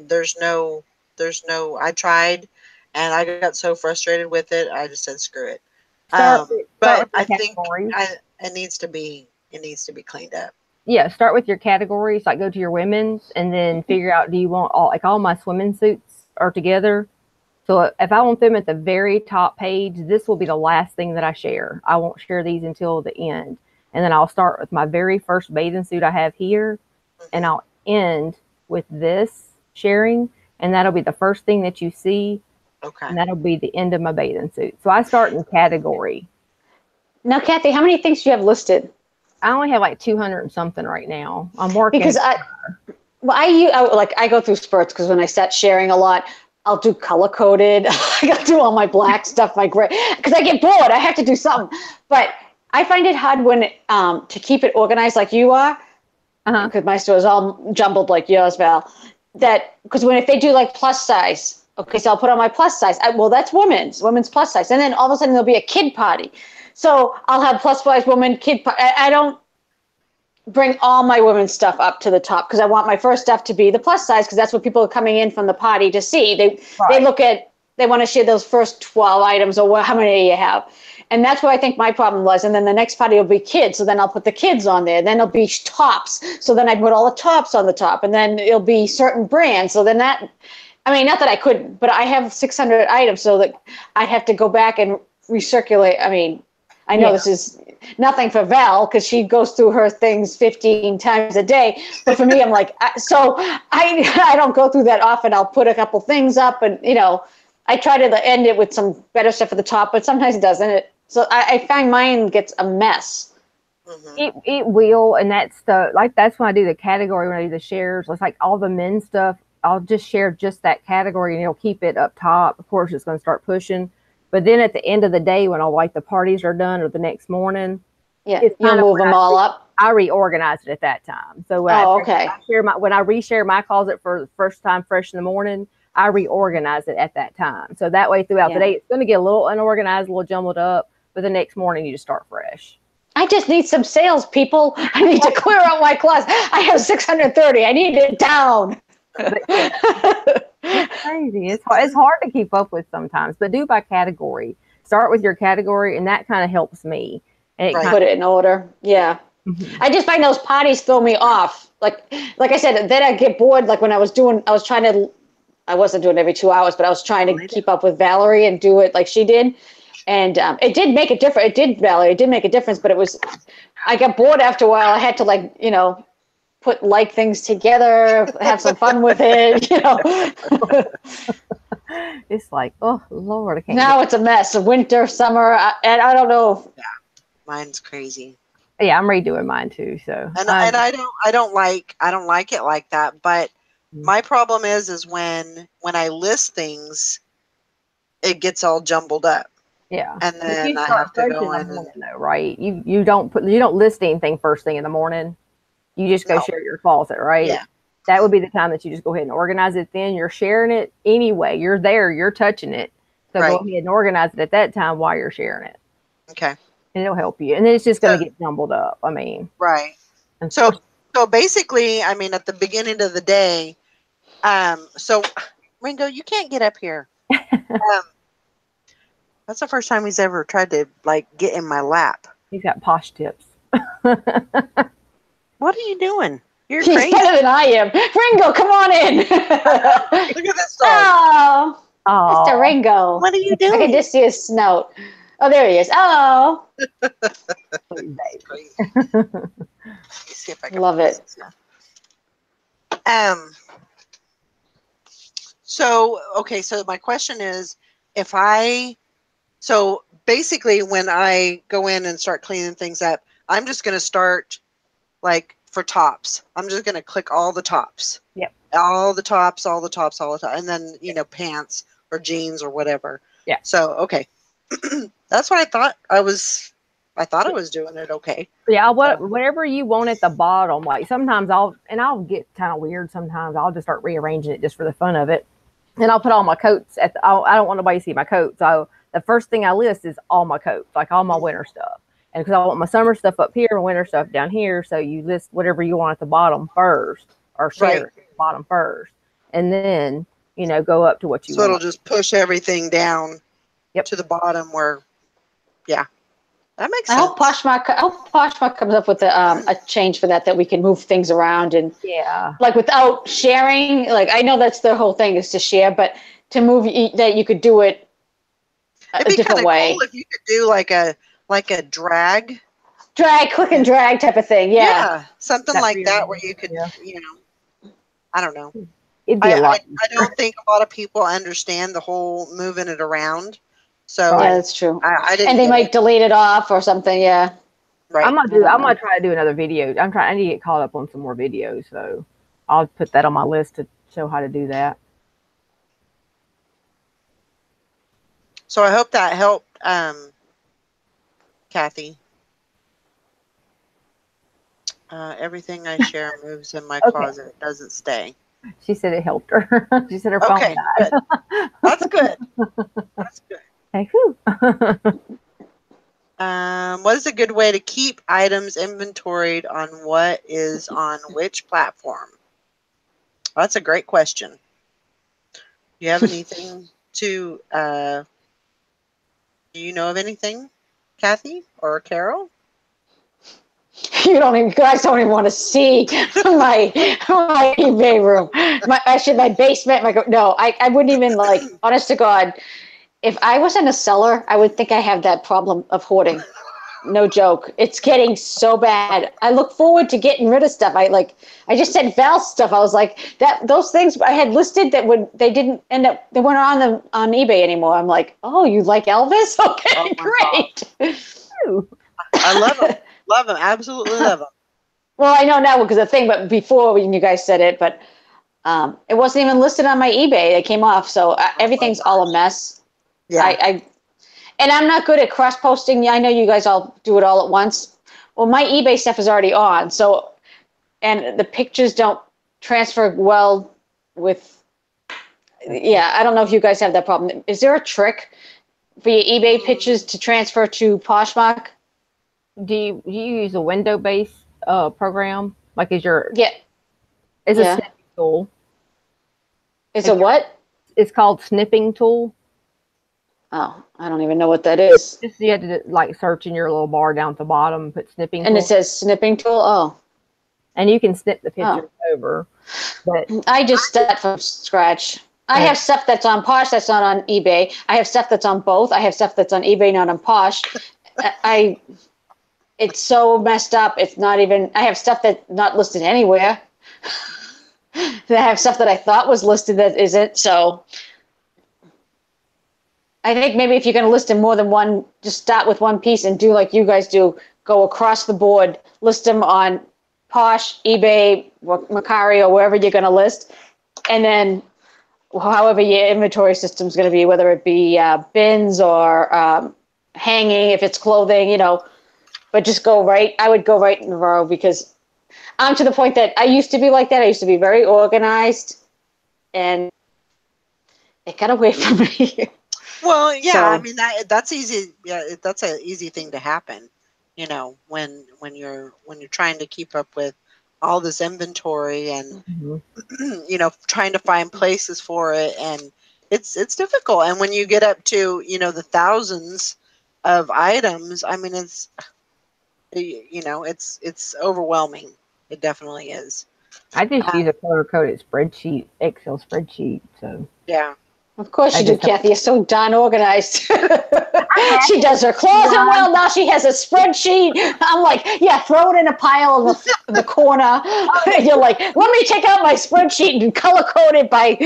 Speaker 2: there's no, I tried and I got so frustrated with it. I just said, screw it. But I think it needs to be cleaned up.
Speaker 1: Yeah, start with your categories, like go to your women's and then figure out, do you want all my swimming suits are together? So if I want them at the very top page, this will be the last thing that I share. I won't share these until the end. And then I'll start with my very first bathing suit I have here, and I'll end with this sharing, and that'll be the first thing that you see.
Speaker 2: Okay.
Speaker 1: And that'll be the end of my bathing suit. So I start in category.
Speaker 3: Now, Kathy, how many things do you have listed?
Speaker 1: I only have like 200 and something right now. I'm working.
Speaker 3: Because I go through spurts because when I start sharing a lot, I'll do color coded. I got to do all my black stuff, my gray, because I get bored. I have to do something. But I find it hard when to keep it organized like you are, because my store is all jumbled like yours, Val. Because if they do like plus size, okay, so I'll put on my plus size. Well, that's women's plus size, and then all of a sudden there'll be a kid party. So I'll have plus size woman, kid party. I don't bring all my women's stuff up to the top because I want my first stuff to be the plus size because that's what people are coming in from the party to see. They want to share those first 12 items or how many you have. And that's where I think my problem was. And then the next party will be kids. So then I'll put the kids on there. Then it'll be tops. So then I put all the tops on the top. And then it'll be certain brands. So then not that I couldn't, but I have 600 items so that I'd have to go back and recirculate. I know this is nothing for Val because she goes through her things 15 times a day. But for me, I'm like, I don't go through that often. I'll put a couple things up and, I try to end it with some better stuff at the top, but sometimes it doesn't. So I find mine gets a mess.
Speaker 1: It will, and that's when I do the category, when I do the shares. It's like all the men's stuff, I'll just share just that category and it'll keep it up top. Of course, it's going to start pushing. But then at the end of the day, when all like the parties are done or the next morning,
Speaker 3: you'll move them all up.
Speaker 1: I reorganize it at that time. So when I reshare my closet for the first time fresh in the morning, I reorganize it at that time. So that way throughout the day, it's going to get a little unorganized, a little jumbled up, but the next morning you just start fresh.
Speaker 3: I just need some sales, people. I need to clear out my closet. I have 630. I need it down.
Speaker 1: It's crazy. It's hard to keep up with sometimes, but do by category. Start with your category, and that kind of helps me. And
Speaker 3: Put it in order. Yeah. I just find those parties throw me off. Like I said, then I get bored. Like when I wasn't doing it every 2 hours, but I was trying to keep up with Valerie and do it like she did. And it did make a difference. Valerie. It did make a difference, but I got bored after a while. I had to put things together, have some fun with it,
Speaker 1: It's like, oh Lord, I can't.
Speaker 3: Now it's a mess. Winter, summer, and I don't know.
Speaker 2: Yeah, mine's crazy.
Speaker 1: Yeah, I'm redoing mine too. So,
Speaker 2: and I don't like it like that. But my problem is when I list things, it gets all jumbled up.
Speaker 1: Yeah,
Speaker 2: and then I have to go in.
Speaker 1: Though, right? You don't list anything first thing in the morning. You just go share your faucet, right?
Speaker 2: Yeah.
Speaker 1: That would be the time that you just go ahead and organize it. Then you're sharing it anyway. You're there. You're touching it. So go ahead and organize it at that time while you're sharing it.
Speaker 2: Okay.
Speaker 1: And it'll help you. And then it's just going to get jumbled up. I mean.
Speaker 2: Right. So basically, I mean, at the beginning of the day, so Ringo, you can't get up here. That's the first time he's ever tried to get in my lap.
Speaker 1: He's got posh tips.
Speaker 2: What are you doing? You're
Speaker 3: She's
Speaker 2: crazy.
Speaker 3: better than I am. Ringo, come on in.
Speaker 2: Look at this dog.
Speaker 3: Oh, Mr. Ringo.
Speaker 2: What are you doing?
Speaker 3: I can just see his snout. Oh, there he is. Oh.
Speaker 2: Crazy. See if I can
Speaker 3: love it.
Speaker 2: So my question is, so basically when I go in and start cleaning things up, I'm just going to start for tops. I'm just going to click all the tops.
Speaker 1: Yep.
Speaker 2: All the tops. And then, pants or jeans or whatever.
Speaker 1: Yeah. So,
Speaker 2: okay. That's what I thought. I thought I was doing it okay.
Speaker 1: Yeah, whatever you want at the bottom. Like sometimes I'll get kind of weird sometimes. I'll just start rearranging it just for the fun of it. And I'll put all my coats I don't want nobody to see my coat. So the first thing I list is all my coats, like all my winter stuff. And because I want my summer stuff up here and winter stuff down here. So you list whatever you want at the bottom first, or share it at the bottom first. And then, go up to what you want.
Speaker 2: So it'll just push everything down to the bottom where, yeah. That makes sense.
Speaker 3: I hope Poshmark comes up with a change for that we can move things around and without sharing. I know that's their whole thing is to share, but to move that you could do it a different way.
Speaker 2: Cool if you could do like a drag,
Speaker 3: click and drag type of thing. Yeah,
Speaker 2: something like that where you could, I don't know.
Speaker 1: It'd be a lot.
Speaker 2: I don't think a lot of people understand the whole moving it around. So
Speaker 3: yeah, that's true.
Speaker 2: I didn't.
Speaker 3: And they might delete it off or something. Yeah.
Speaker 2: Right.
Speaker 1: I'm gonna try to do another video. I need to get caught up on some more videos, so I'll put that on my list to show how to do that.
Speaker 2: So I hope that helped, Kathy. Everything I share moves in my closet. It doesn't stay.
Speaker 1: She said it helped her. She said her phone died.
Speaker 2: Good. That's good. That's good.
Speaker 1: Hey, whew.
Speaker 2: What is a good way to keep items inventoried on what is on which platform? Well, that's a great question. Do you have anything do you know of anything, Kathy or Carol?
Speaker 3: You guys don't even want to see my eBay room. My basement. No, I wouldn't even honest to God, if I wasn't a seller, I would think I have that problem of hoarding. No joke. It's getting so bad. I look forward to getting rid of stuff. I just said Val's stuff. I was like, those things I had listed they didn't end up, they weren't on eBay anymore. I'm like, oh, you like Elvis? Okay, great.
Speaker 2: I love them. Love them. Absolutely love them.
Speaker 3: Well, I know now because the thing, but before when you guys said it, but it wasn't even listed on my eBay. It came off. So everything's all a mess. Yeah. And I'm not good at cross-posting. I know you guys all do it all at once. Well, my eBay stuff is already on. So, and the pictures don't transfer well with, I don't know if you guys have that problem. Is there a trick for your eBay pictures to transfer to Poshmark?
Speaker 1: do you use a window based program? Like is your
Speaker 3: Yeah.
Speaker 1: it's a
Speaker 3: Yeah.
Speaker 1: snipping tool.
Speaker 3: It's a what?
Speaker 1: It's called snipping tool.
Speaker 3: Oh, I don't even know what that is.
Speaker 1: Just you had to like search in your little bar down at the bottom, put snipping
Speaker 3: And it
Speaker 1: tool,
Speaker 3: says snipping tool. Oh.
Speaker 1: and you can snip the
Speaker 3: Oh.
Speaker 1: picture over. But
Speaker 3: I just start from scratch. I have stuff that's on Posh that's not on eBay. I have stuff that's on both. I have stuff that's on eBay, not on Posh. It's so messed up. It's not even. I have stuff that's not listed anywhere. I have stuff that I thought was listed that isn't. So I think maybe if you're going to list in more than one, just start with one piece and do like you guys do. Go across the board. List them on Posh, eBay, Mercari, or wherever you're going to list, and then however your inventory system is going to be, whether it be bins or hanging, if it's clothing, but just go right. I would go right in a row because I'm to the point that I used to be like that. I used to be very organized, and it got away from me.
Speaker 2: Well, yeah,
Speaker 3: So,
Speaker 2: I mean that's easy. Yeah, that's an easy thing to happen. When you're trying to keep up with all this inventory and trying to find places for it, and it's difficult. And when you get up to the thousands of items, I mean it's overwhelming. It definitely is.
Speaker 1: I just use a color coded spreadsheet, Excel spreadsheet. So
Speaker 2: Yeah.
Speaker 3: of course you do, Kathy. You're so darn organized. She
Speaker 1: to.
Speaker 3: does her closet well. Now she has a spreadsheet. I'm like, yeah, throw it in a pile in the corner. You're like, let me take out my spreadsheet and color code it by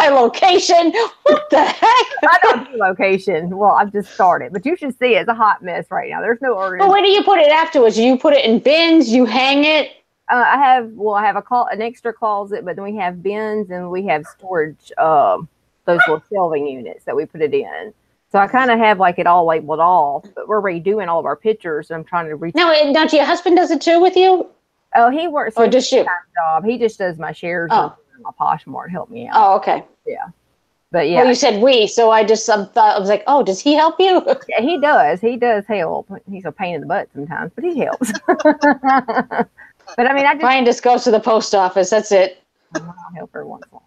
Speaker 3: location. What the heck?
Speaker 1: I don't do location. Well, I've just started, but you should see it's a hot mess right now. There's no organization.
Speaker 3: But where do you put it afterwards? You put it in bins. You hang it.
Speaker 1: I have an extra closet, but then we have bins and we have storage, those little shelving units that we put it in. So I kind of have like it all labeled off, but we're redoing all of our pictures. And I'm trying to reach.
Speaker 3: Now, don't your husband does it too with you?
Speaker 1: Oh, he works.
Speaker 3: Or does you?
Speaker 1: Job. He just does my shares and my Poshmark to help me out.
Speaker 3: Oh, okay.
Speaker 1: Yeah. But yeah.
Speaker 3: Well, you said we, so I just thought, I was like, oh, does he help you?
Speaker 1: Yeah, he does. He does help. He's a pain in the butt sometimes, but he helps. But I mean,
Speaker 3: Brian just goes to the post office. That's it.
Speaker 1: I'll help her once in a while.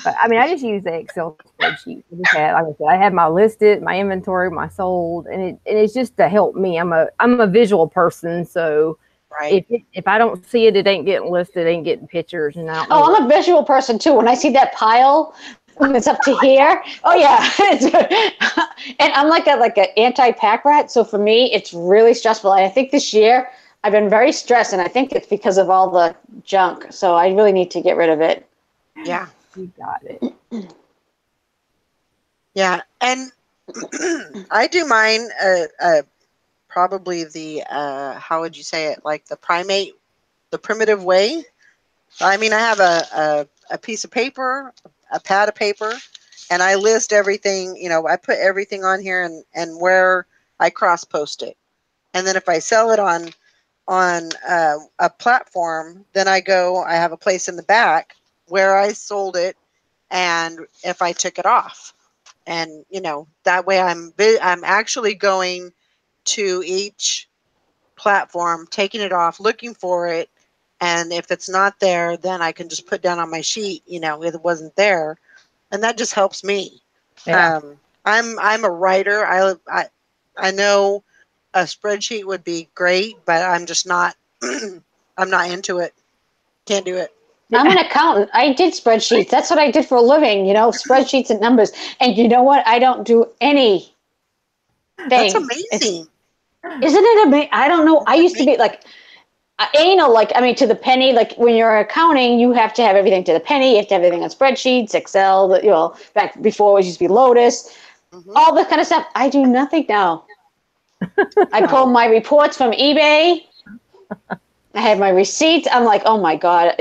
Speaker 1: But I mean, I just use the Excel spreadsheet. Like I said, I have my listed, my inventory, my sold, and it's just to help me. I'm a visual person, so
Speaker 2: right.
Speaker 1: If I don't see it, it ain't getting listed, it ain't getting pictures, and
Speaker 3: I'm a visual person too. When I see that pile, when it's up to here, oh yeah, and I'm like an anti-pack rat. So for me, it's really stressful. And I think this year I've been very stressed, and I think it's because of all the junk. So I really need to get rid of it.
Speaker 2: Yeah.
Speaker 1: You got it.
Speaker 2: Yeah, and I do mine probably the how would you say it, like the primitive way. I mean, I have a piece of paper, a pad of paper, and I list everything. I put everything on here and where I cross post it, and then if I sell it on a platform, then I have a place in the back where I sold it and if I took it off. And that way I'm actually going to each platform, taking it off, looking for it, and if it's not there, then I can just put down on my sheet, it wasn't there, and that just helps me.
Speaker 1: Yeah.
Speaker 2: I'm a writer. I know a spreadsheet would be great, but I'm just not I'm not into it. Can't do it.
Speaker 3: I'm an accountant. I did spreadsheets. That's what I did for a living, spreadsheets and numbers. And you know what? I don't do anything.
Speaker 2: That's amazing.
Speaker 3: Isn't it amazing? I don't know. I used to be like, to the penny, like when you're accounting, you have to have everything to the penny. You have to have everything on spreadsheets, Excel, back before it used to be Lotus, all this kind of stuff. I do nothing now. I pull my reports from eBay. I have my receipts. I'm like, oh my God,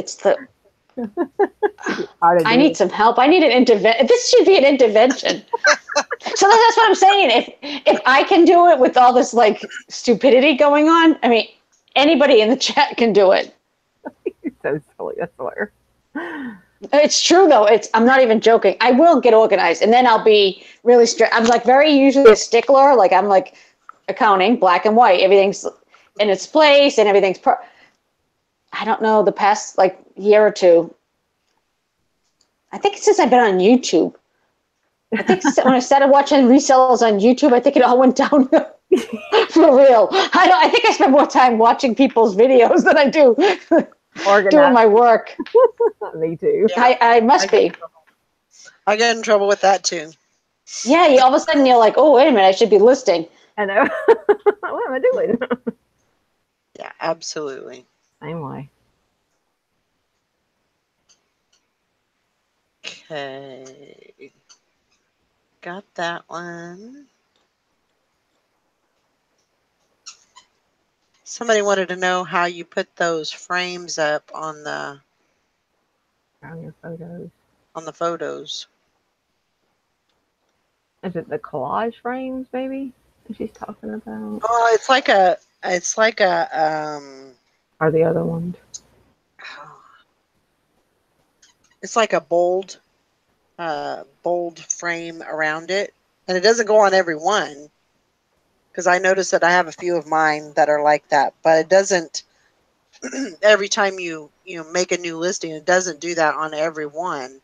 Speaker 3: I need some help. I need an intervention. This should be an intervention. So that's what I'm saying. If I can do it with all this stupidity going on, I mean, anybody in the chat can do it.
Speaker 1: You're so silly. That's hilarious.
Speaker 3: It's true though. I'm not even joking. I will get organized, and then I'll be really strict. I'm usually a stickler. accounting, black and white. Everything's in its place and everything's I don't know, the past like year or two. I think since I've been on YouTube. I think when I started watching resellers on YouTube, I think it all went downhill. For real. I think I spend more time watching people's videos than I do doing my work.
Speaker 1: Me too.
Speaker 3: Yeah, I must be.
Speaker 2: I get in trouble with that too.
Speaker 3: Yeah, all of a sudden you're like, oh, wait a minute, I should be listing.
Speaker 1: I know. What am I doing?
Speaker 2: Yeah, absolutely.
Speaker 1: Same way.
Speaker 2: Okay. Got that one. Somebody wanted to know how you put those frames up on the
Speaker 1: Your photos.
Speaker 2: On the photos.
Speaker 1: Is it the collage frames, maybe? That she's talking about?
Speaker 2: Oh, it's like a
Speaker 1: Or the other ones?
Speaker 2: It's like a bold frame around it, and it doesn't go on every one. Because I noticed that I have a few of mine that are like that, but it doesn't. Every time you make a new listing, it doesn't do that on every one.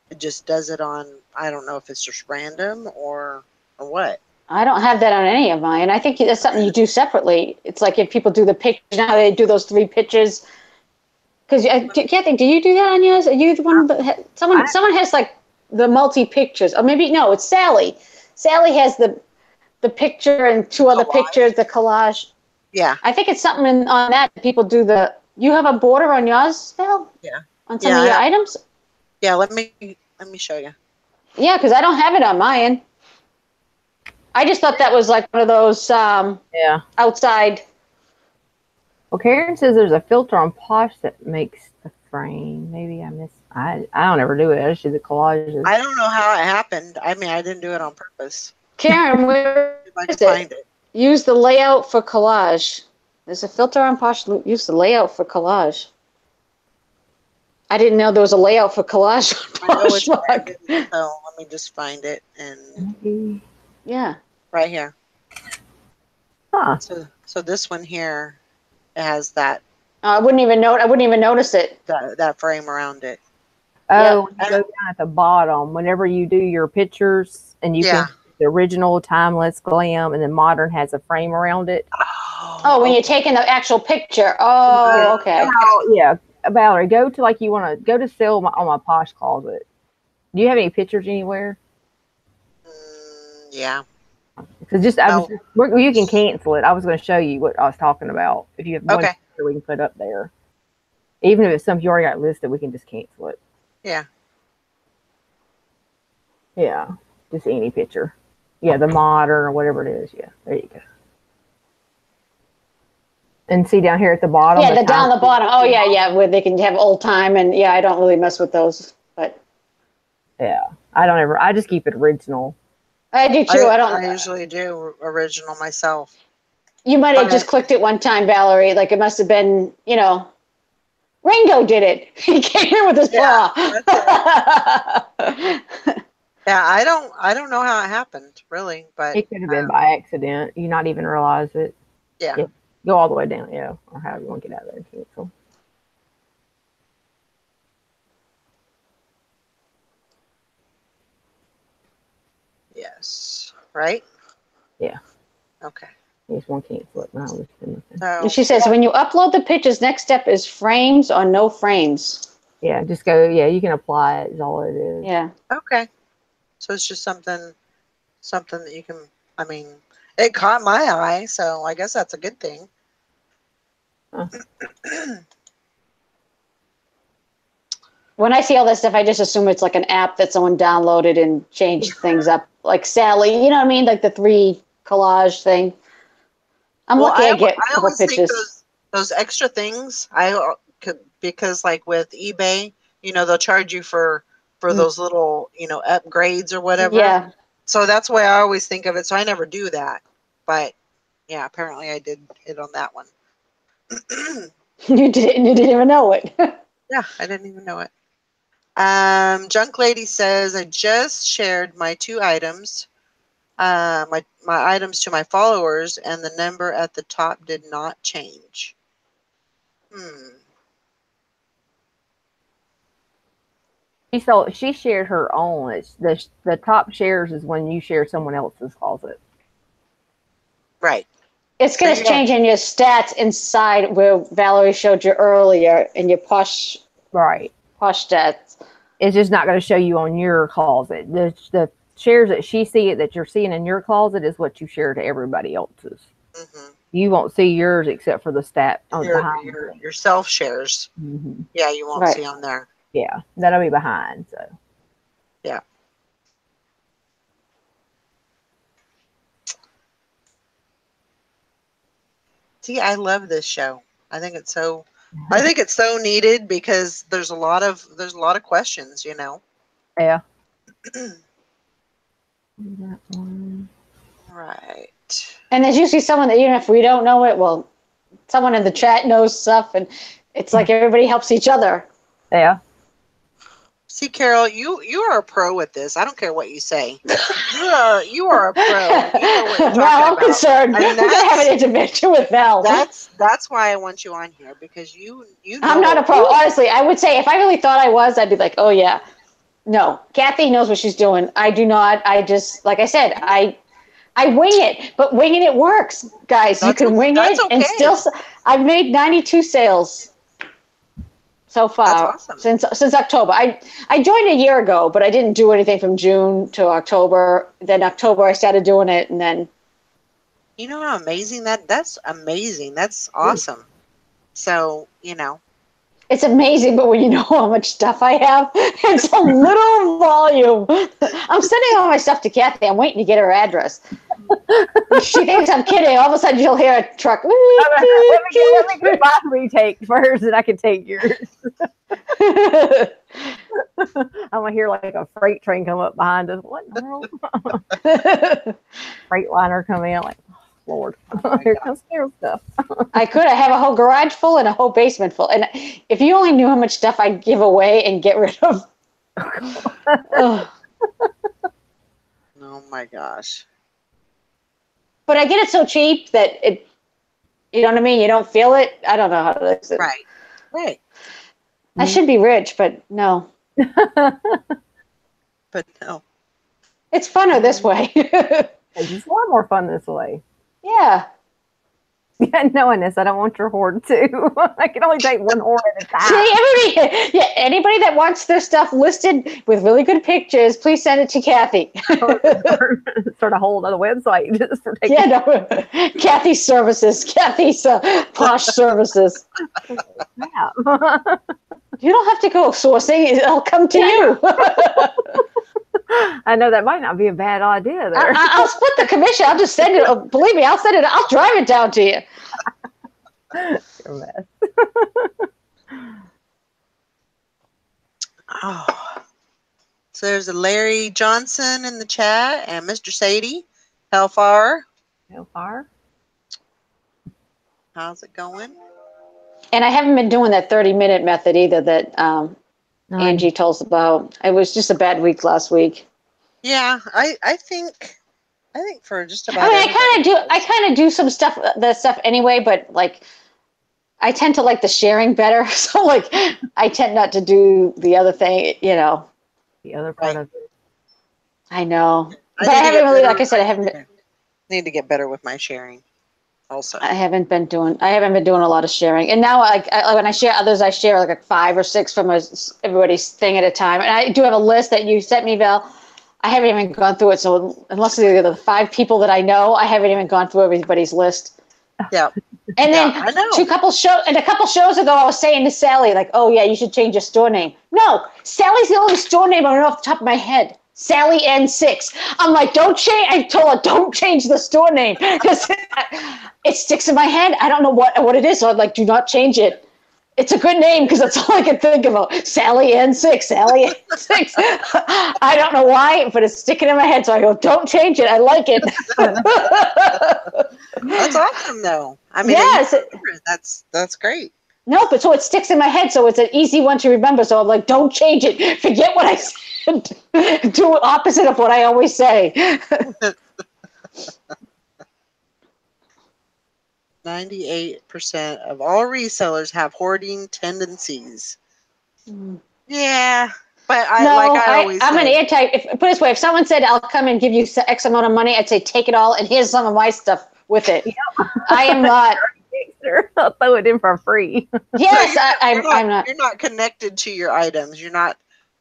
Speaker 2: It just does it on. I don't know if it's just random or what.
Speaker 3: I don't have that on any of mine. I think that's something you do separately. It's like if people do the pictures, now they do those 3 pictures. Because Kathy, do you do that on yours? Are you the one that someone has like the multi pictures, or maybe no, it's Sally. Sally has the picture and 2 other pictures, the collage.
Speaker 2: Yeah.
Speaker 3: I think it's something on that people do the. You have a border on yours, Val?
Speaker 2: Yeah.
Speaker 3: On some of your items?
Speaker 2: Yeah, let me show you.
Speaker 3: Yeah, because I don't have it on mine. I just thought that was like one of those outside.
Speaker 1: Well, Karen says there's a filter on Posh that makes the frame. Maybe I missed. I don't ever do it. I just do the collages.
Speaker 2: I don't know how it happened. I mean, I didn't do it on purpose.
Speaker 3: Karen, where
Speaker 2: if I can find it.
Speaker 3: Use the layout for collage. There's a filter on Posh. Use the layout for collage. I didn't know there was a layout for collage on Posh.
Speaker 2: So let me just find it and
Speaker 3: yeah,
Speaker 2: right here.
Speaker 1: Huh.
Speaker 2: So this one here has that.
Speaker 3: I wouldn't even notice it.
Speaker 2: That frame around it.
Speaker 1: Oh, you go down at the bottom whenever you do your pictures, and you can the original, timeless, glam, and then modern has a frame around it.
Speaker 3: Oh, when you're taking the actual picture. Oh, okay.
Speaker 1: Yeah, Valerie, go to you want to go to sell on my Posh closet. Do you have any pictures anywhere?
Speaker 2: Yeah.
Speaker 1: So you can cancel it. I was going to show you what I was talking about. If you have one picture we can put up there, even if it's something you already got listed, we can just cancel it.
Speaker 2: Yeah.
Speaker 1: Yeah, just any picture. Yeah, the modern or whatever it is. Yeah, there you go. And see down here at the bottom.
Speaker 3: Yeah, down the bottom. Oh, yeah, where they can have old time. And yeah, I don't really mess with those. But
Speaker 1: yeah, I just keep it original.
Speaker 3: I do too.
Speaker 2: I usually do original myself.
Speaker 3: You might have just clicked it one time, Valerie. Like it must have been, Ringo did it. He came in with his paw.
Speaker 2: Yeah, I don't know how it happened, really, but
Speaker 1: it could have been by accident. You not even realize it.
Speaker 2: Yeah.
Speaker 1: Go all the way down, or however you want to get out of there and cancel.
Speaker 2: Yes. Right?
Speaker 1: Yeah.
Speaker 2: Okay.
Speaker 1: You just want to cancel it now.
Speaker 3: And she says, when you upload the pictures, next step is frames or no frames.
Speaker 1: Yeah, just go. Yeah, you can apply it. Is all it is.
Speaker 3: Yeah.
Speaker 2: Okay. So it's just something that you can. I mean, it caught my eye, so I guess that's a good thing.
Speaker 1: Huh.
Speaker 3: When I see all that stuff, I just assume it's like an app that someone downloaded and changed things up, like Sally. You know what I mean? Like the 3 collage thing. I'm lucky I get a couple pictures.
Speaker 2: Those extra things, because like with eBay, they'll charge you for those little, upgrades or whatever.
Speaker 3: Yeah.
Speaker 2: So that's why I always think of it. So I never do that. But yeah, apparently I did it on that one.
Speaker 3: You didn't even know it.
Speaker 2: Yeah, I didn't even know it. Junk Lady says, I just shared my 2 items. my items to my followers, and the number at the top did not change.
Speaker 1: She shared her own. It's the top shares is when you share someone else's closet.
Speaker 2: Right.
Speaker 3: It's going to change in your stats inside where Valerie showed you earlier in your Posh stats.
Speaker 1: It's just not going to show you on your closet. The shares that that you're seeing in your closet is what you share to everybody else's. Mm-hmm. You won't see yours except for the stat on
Speaker 2: your self shares. Mm-hmm. Yeah, you won't see on there.
Speaker 1: Yeah, that'll be behind. So
Speaker 2: yeah. See, I love this show. I think it's so needed because there's a lot of questions, you know.
Speaker 1: Yeah.
Speaker 2: That one. Right.
Speaker 3: And there's usually someone that, even if we don't know it, well, someone in the chat knows stuff, and it's like everybody helps each other.
Speaker 1: Yeah.
Speaker 2: See, Carol, you are a pro at this. I don't care what you say. You are a pro. You know what you're talking
Speaker 3: I'm concerned. We're gonna have an intervention with Val.
Speaker 2: That's why I want you on here, because you know.
Speaker 3: I'm not a pro. Honestly, I would say if I really thought I was, I'd be like, oh yeah. No, Kathy knows what she's doing. I do not. I just, like I said, I wing it, but winging it works, guys. You can wing it and still. I've made 92 sales so far. That's awesome. Since October. I joined a year ago, but I didn't do anything from June to October. Then October I started doing it, and then.
Speaker 2: You know how amazing that's amazing. That's awesome. So, you know.
Speaker 3: It's amazing, but when you know how much stuff I have, it's a little volume. I'm sending all my stuff to Kathy. I'm waiting to get her address. She thinks I'm kidding. All of a sudden, you'll hear a truck. Let
Speaker 1: me get my retake first, and I can take yours. I'm gonna hear like a freight train come up behind us. What in the world? Freightliner coming out like. Lord, here comes Carol stuff.
Speaker 3: I have a whole garage full and a whole basement full. And if you only knew how much stuff I give away and get rid of.
Speaker 2: Oh my gosh.
Speaker 3: But I get it so cheap that you know what I mean? You don't feel it. I don't know how to fix it.
Speaker 2: Right.
Speaker 3: I should be rich, but no.
Speaker 2: But no.
Speaker 3: It's funner this way.
Speaker 1: It's a lot more fun this way.
Speaker 3: Yeah.
Speaker 1: Yeah, knowing this, I don't want your hoard too. I can only take one hoard at a time.
Speaker 3: See, anybody that wants their stuff listed with really good pictures, please send it to Kathy.
Speaker 1: Start a whole other website just for taking.
Speaker 3: Kathy's services, Kathy's Posh services.
Speaker 1: Yeah.
Speaker 3: You don't have to go sourcing; it'll come to you.
Speaker 1: I know that might not be a bad idea there.
Speaker 3: I'll split the commission. I'll just send it. Believe me, I'll send it. I'll drive it down to you.
Speaker 1: You're a mess.
Speaker 2: Oh. So there's a Larry Johnson in the chat and Mr. Sadie. Hellfire. How's it going?
Speaker 3: And I haven't been doing that 30-minute method either that Angie told us about. It was just a bad week last week.
Speaker 2: Yeah, I think for just about.
Speaker 3: I mean, I kind of do some stuff, anyway, but like, I tend to like the sharing better. So like, I tend not to do the other thing, you know.
Speaker 1: The other part of it.
Speaker 3: I know, but I haven't really, like I said, I haven't.
Speaker 2: Need to get better with my sharing. Also,
Speaker 3: I haven't been doing a lot of sharing, and now when I share others, I share like 5 or 6 from everybody's thing at a time. And I do have a list that you sent me, Val. I haven't even gone through it, so unless they're the 5 people that I know, I haven't even gone through everybody's list.
Speaker 2: Yeah.
Speaker 3: And then a couple shows ago, I was saying to Sally, like, "Oh yeah, you should change your store name." No, Sally's the only store name I know off the top of my head. Sally N6. I'm like, don't change. I told her, don't change the store name because it sticks in my head. I don't know what it is. So I'm like, do not change it. It's a good name because that's all I can think about. Sally N6, Sally N6. I don't know why, but it's sticking in my head. So I go, don't change it. I like it.
Speaker 2: That's awesome, though. I mean,
Speaker 3: yes,
Speaker 2: that's great.
Speaker 3: No, but so it sticks in my head, so it's an easy one to remember. So I'm like, don't change it. Forget what I said. Do opposite of what I always say.
Speaker 2: 98% of all resellers have hoarding tendencies.
Speaker 3: Mm.
Speaker 2: Yeah, but
Speaker 3: I'm an anti. Put it this way: if someone said, "I'll come and give you X amount of money," I'd say, "Take it all, and here's some of my stuff with it." Yep. I am not.
Speaker 1: I'll throw it in for free.
Speaker 3: Yes, I'm not.
Speaker 2: You're not connected to your items. You're not.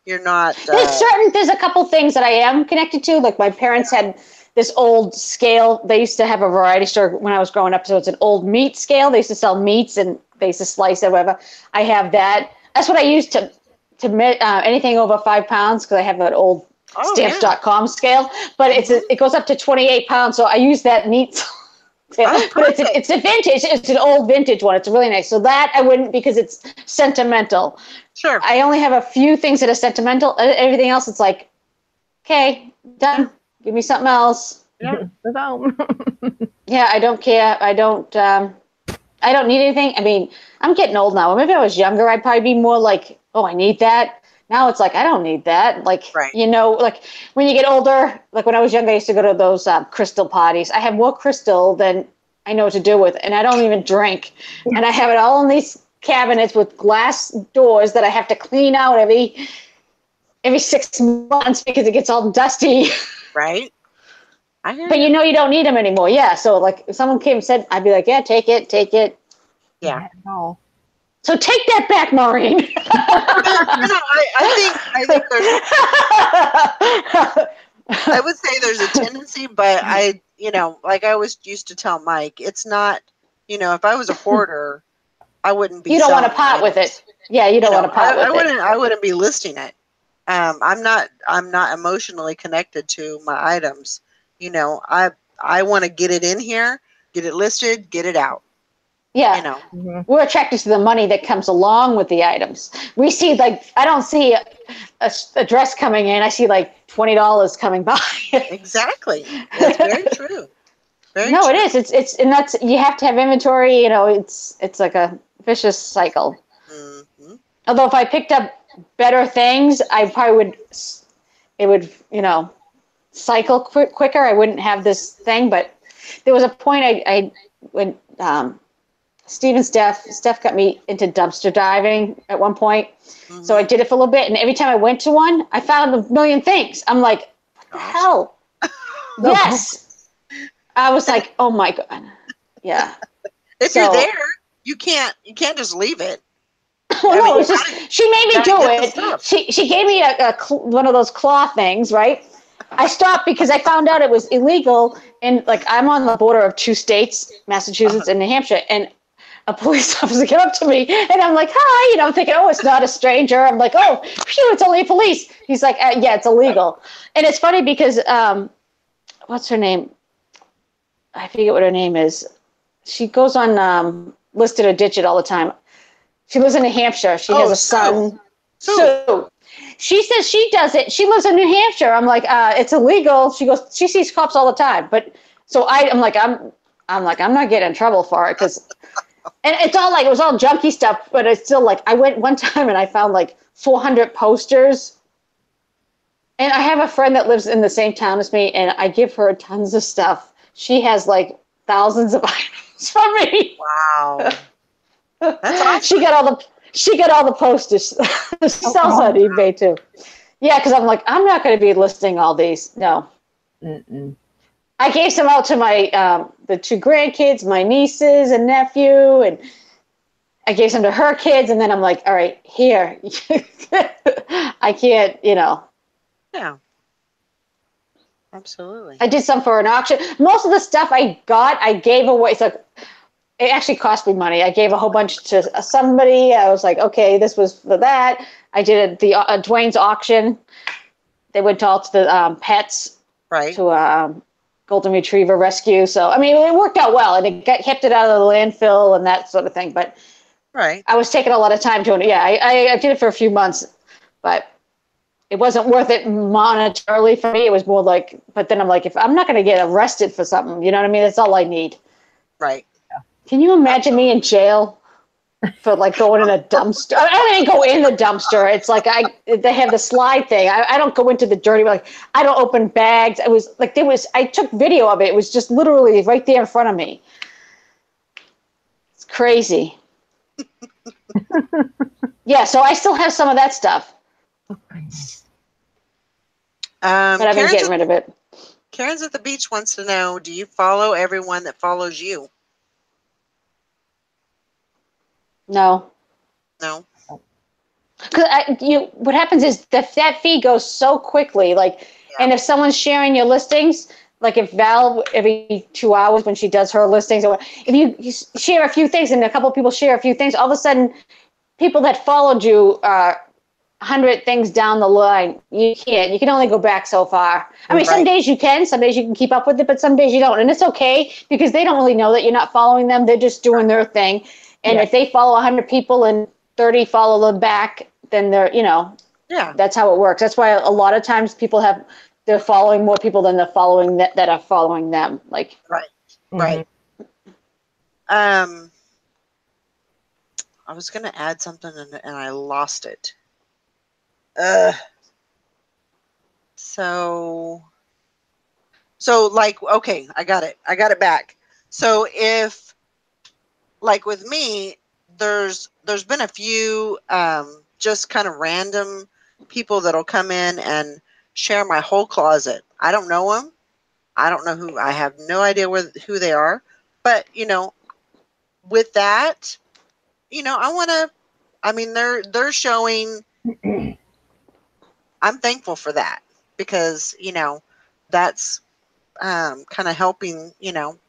Speaker 3: There's a couple things that I am connected to. Like my parents had this old scale. They used to have a variety store when I was growing up. So it's an old meat scale. They used to sell meats and they used to slice it, whatever. I have that. That's what I use to anything over 5 pounds, because I have an old stamps.com scale. But it goes up to 28 pounds. So I use that meat scale. But it's a vintage. It's an old vintage one. It's really nice. So that I wouldn't, because it's sentimental.
Speaker 2: Sure.
Speaker 3: I only have a few things that are sentimental. Everything else, it's like, okay, done. Give me something else.
Speaker 2: Yeah.
Speaker 3: Yeah, I don't care. I don't need anything. I mean, I'm getting old now. Maybe I was younger, I'd probably be more like, oh, I need that. Now it's like, I don't need that. Like, like when you get older, like when I was younger, I used to go to those crystal parties. I have more crystal than I know what to do with, and I don't even drink. And I have it all in these cabinets with glass doors that I have to clean out every 6 months because it gets all dusty.
Speaker 2: Right.
Speaker 3: But you don't need them anymore. Yeah. So like if someone came and said, I'd be like, yeah, take it.
Speaker 2: Yeah.
Speaker 3: So take that back, Maureen.
Speaker 2: I think I would say there's a tendency, but like I always used to tell Mike, it's not, if I was a hoarder, I wouldn't be.
Speaker 3: You don't want to part with it. Yeah, you don't want to part with it.
Speaker 2: I wouldn't be listing it. I'm not emotionally connected to my items. I want to get it in here, get it listed, get it out.
Speaker 3: Yeah. We're attracted to the money that comes along with the items. We see, like, I don't see a dress coming in. I see like $20 coming by.
Speaker 2: Exactly. That's very true. Very
Speaker 3: true.
Speaker 2: It
Speaker 3: is. It's and that's, you have to have inventory. It's like a vicious cycle. Mm-hmm. Although if I picked up better things, I probably would, cycle quicker. I wouldn't have this thing. But there was a point when Steve and Steph got me into dumpster diving at one point. Mm-hmm. So I did it for a little bit. And every time I went to one, I found a million things. I'm like, what the hell? Yes. I was like, oh my God. Yeah.
Speaker 2: If you're there, you can't just leave it.
Speaker 3: Well, no, it's just, she made me do it. She gave me one of those claw things, right? I stopped because I found out it was illegal. And like, I'm on the border of 2 states, Massachusetts and New Hampshire. And a police officer came up to me and I'm like, hi, I'm thinking, oh, it's not a stranger. I'm like, oh, phew, it's only police. He's like, yeah, it's illegal. And it's funny because, what's her name? I forget what her name is. She goes on Listed or Ditch It all the time. She lives in New Hampshire. She has a son. Sue. She says she does it. She lives in New Hampshire. I'm like, it's illegal. She goes, she sees cops all the time. But so I'm like, I'm not getting in trouble for it because, and it was all junky stuff. But it's still like, I went one time and I found like 400 posters. And I have a friend that lives in the same town as me, and I give her tons of stuff. She has like thousands of items for me.
Speaker 2: Wow. That's awesome.
Speaker 3: She got all the posters. She sells on eBay too. Yeah, because I'm like, I'm not going to be listing all these. No. Mm-mm. I gave some out to my the 2 grandkids, my nieces and nephew, and I gave some to her kids, and then I'm like, all right, here. I can't,
Speaker 2: Yeah. Absolutely.
Speaker 3: I did some for an auction. Most of the stuff I got, I gave away. So it actually cost me money. I gave a whole bunch to somebody. I was like, okay, this was for that. I did the Dwayne's auction. They went to all the pets,
Speaker 2: right?
Speaker 3: To golden retriever rescue. So I mean, it worked out well, and it kept it out of the landfill and that sort of thing. But
Speaker 2: right,
Speaker 3: I was taking a lot of time doing it. Yeah, I did it for a few months, but it wasn't worth it monetarily for me. It was more like, but then I'm like, if I'm not going to get arrested for something, you know what I mean? That's all I need.
Speaker 2: Right.
Speaker 3: Can you imagine me in jail for like going in a dumpster? I didn't go in the dumpster. It's like they have the slide thing. I don't go into the dirty, like I don't open bags. It was like I took video of it. It was just literally right there in front of me. It's crazy. Yeah, so I still have some of that stuff. But I've been getting rid of it.
Speaker 2: Karen's at the beach wants to know, do you follow everyone that follows you?
Speaker 3: No.
Speaker 2: No.
Speaker 3: Because what happens is that feed goes so quickly, and if someone's sharing your listings, like if Val every 2 hours when she does her listings, or if you share a few things and a couple of people share a few things, all of a sudden, people that followed you 100 things down the line, you can't. You can only go back so far. I mean, some days you can, some days you can keep up with it, but some days you don't, and it's okay because they don't really know that you're not following them. They're just doing their thing, and if they follow 100 people and 30 follow them back, then they're, that's how it works. That's why a lot of times they're following more people than they're following that are following them. Right.
Speaker 2: I was going to add something and I lost it. So okay, I got it back. So if, like with me, there's been a few just kind of random people that'll come in and share my whole closet. I don't know them. I don't know who. I have no idea who they are. But with that, I want to. I mean, they're showing. I'm thankful for that because that's kind of helping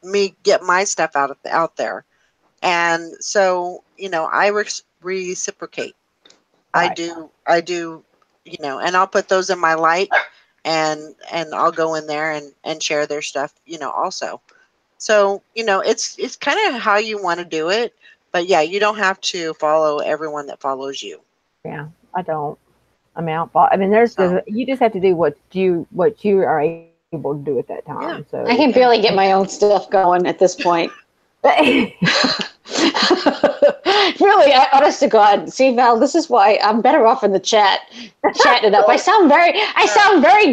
Speaker 2: me get my stuff out there. And so, I reciprocate. Right. I do, and I'll put those in my like, and I'll go in there and share their stuff, also. So, it's kind of how you want to do it. But yeah, you don't have to follow everyone that follows you.
Speaker 1: Yeah, I don't. I mean, you just have to do what you are able to do at that time. Yeah. So
Speaker 3: I can barely get my own stuff going at this point. Really, honest to God, see, Val, this is why I'm better off in the chat, chatting it up. I sound very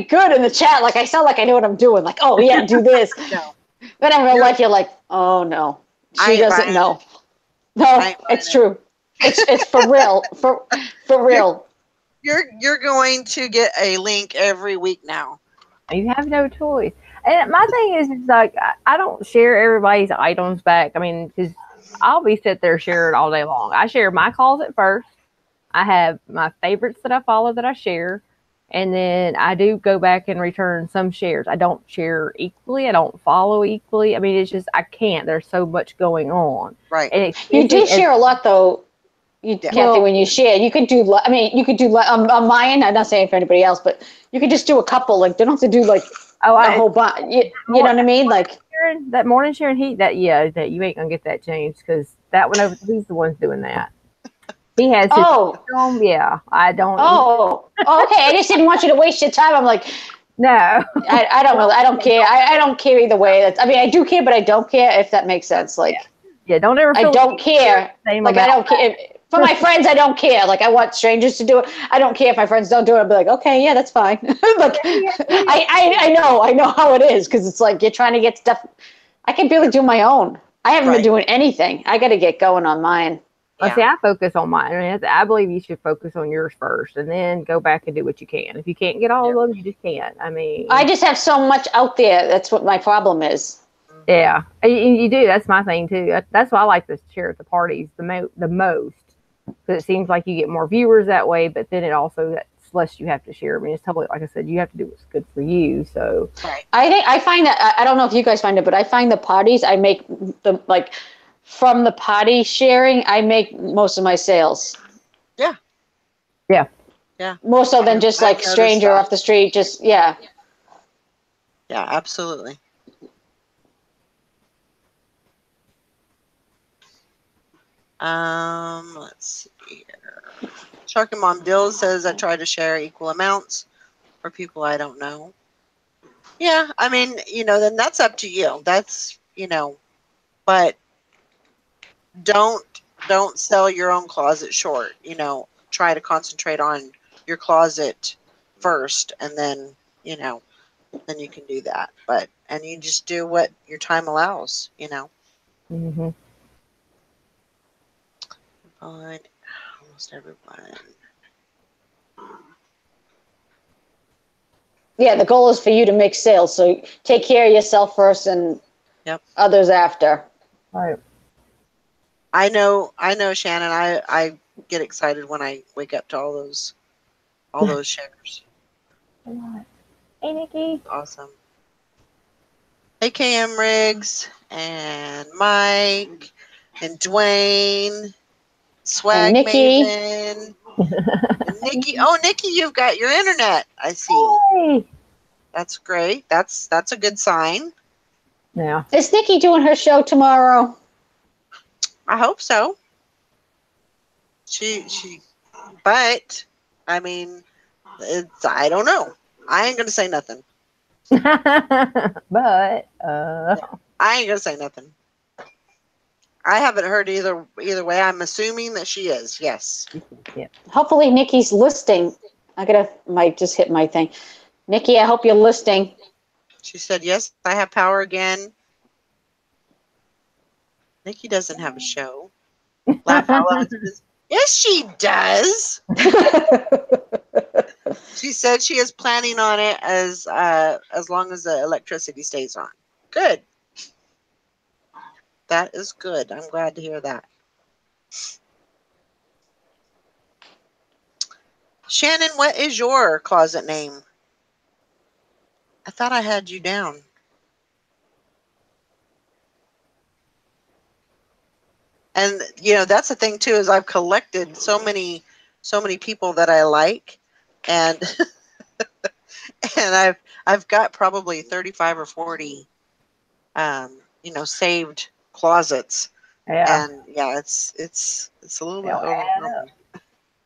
Speaker 3: good in the chat. Like I sound like I know what I'm doing. Like, oh yeah, do this. No. But in real life, you're like, oh no, she doesn't know. No, it's true. It's for real, for real.
Speaker 2: You're going to get a link every week now.
Speaker 1: You have no choice. And my thing is, it's like, I don't share everybody's items back. I mean, because I'll be sit there sharing all day long. I share my closet first. I have my favorites that I follow that I share. And then I do go back and return some shares. I don't share equally. I don't follow equally. I mean, it's just, I can't. There's so much going on.
Speaker 2: Right.
Speaker 1: And
Speaker 3: you do share a lot, though. Kathy, when you share, you could do, on mine, I'm not saying for anybody else, but you could just do a couple. Like, they don't have to do, like, a whole bunch. You know what I mean? Like,
Speaker 1: that morning sharing heat, that you ain't going to get that changed because that one over, he's the one doing that. He has his home. Yeah, I don't.
Speaker 3: Oh, okay. I just didn't want you to waste your time. I'm like,
Speaker 1: no.
Speaker 3: I don't care. I don't care either way. I do care, but I don't care, if that makes sense. Like,
Speaker 1: yeah, don't ever feel
Speaker 3: I don't care. Like, I don't care. For my friends, I don't care. Like, I want strangers to do it. I don't care if my friends don't do it. I'll be like, okay, yeah, that's fine. Like, I know how it is because it's like you're trying to get stuff. I can barely do my own. I haven't been doing anything. I got to get going on mine.
Speaker 1: Well, see, I focus on mine. I mean, I believe you should focus on yours first and then go back and do what you can. If you can't get all of them, you just can't. I mean,
Speaker 3: I just have so much out there. That's what my problem is.
Speaker 1: Yeah, you do. That's my thing, too. That's why I like to share at the parties the most. Because it seems like you get more viewers that way, but then it also, that's less you have to share. I mean, it's totally, like I said, you have to do what's good for you. So
Speaker 3: I find that, I don't know if you guys find it, but I find the parties, I make the, like, from the party sharing, I make most of my sales.
Speaker 2: Yeah.
Speaker 1: Yeah.
Speaker 2: Yeah.
Speaker 3: More so than just like stranger off the street. Just, yeah.
Speaker 2: Yeah, absolutely. Let's see here. Shark and Mom Dill says I try to share equal amounts for people I don't know. Yeah, I mean, then that's up to you. That's, but don't sell your own closet short. Try to concentrate on your closet first, and then, you know, then you can do that. And you just do what your time allows, you know.
Speaker 1: Mm-hmm.
Speaker 2: But almost everyone.
Speaker 3: Yeah, the goal is for you to make sales. So take care of yourself first and others after.
Speaker 1: Right.
Speaker 2: I know, Shannon. I get excited when I wake up to all those shares.
Speaker 1: Hey, Nikki.
Speaker 2: Awesome. Hey, KM Riggs and Mike and Dwayne, Swag
Speaker 3: And Nikki.
Speaker 2: Maven, and Nikki. Oh, Nikki, you've got your internet. I see.
Speaker 1: Hey.
Speaker 2: That's great. That's a good sign.
Speaker 1: Yeah.
Speaker 3: Is Nikki doing her show tomorrow?
Speaker 2: I hope so. But I mean, I don't know. I ain't gonna say nothing.
Speaker 1: But
Speaker 2: I ain't gonna say nothing. I haven't heard either way. I'm assuming that she is. Yes.
Speaker 1: Yeah.
Speaker 3: Hopefully Nikki's listing. Might just hit my thing. Nikki, I hope you're listing.
Speaker 2: She said, yes, I have power again. Nikki doesn't have a show. Laugh out loud. Yes, she does. She said she is planning on it as long as the electricity stays on. Good. That is good. I'm glad to hear that. Shannon, what is your closet name? I thought I had you down. And you know, that's the thing too, is I've collected so many people that I like, and and I've got probably 35 or 40 you know, saved closets.
Speaker 1: yeah.
Speaker 2: And yeah, it's a little bit
Speaker 1: They'll add up.
Speaker 2: overwhelming.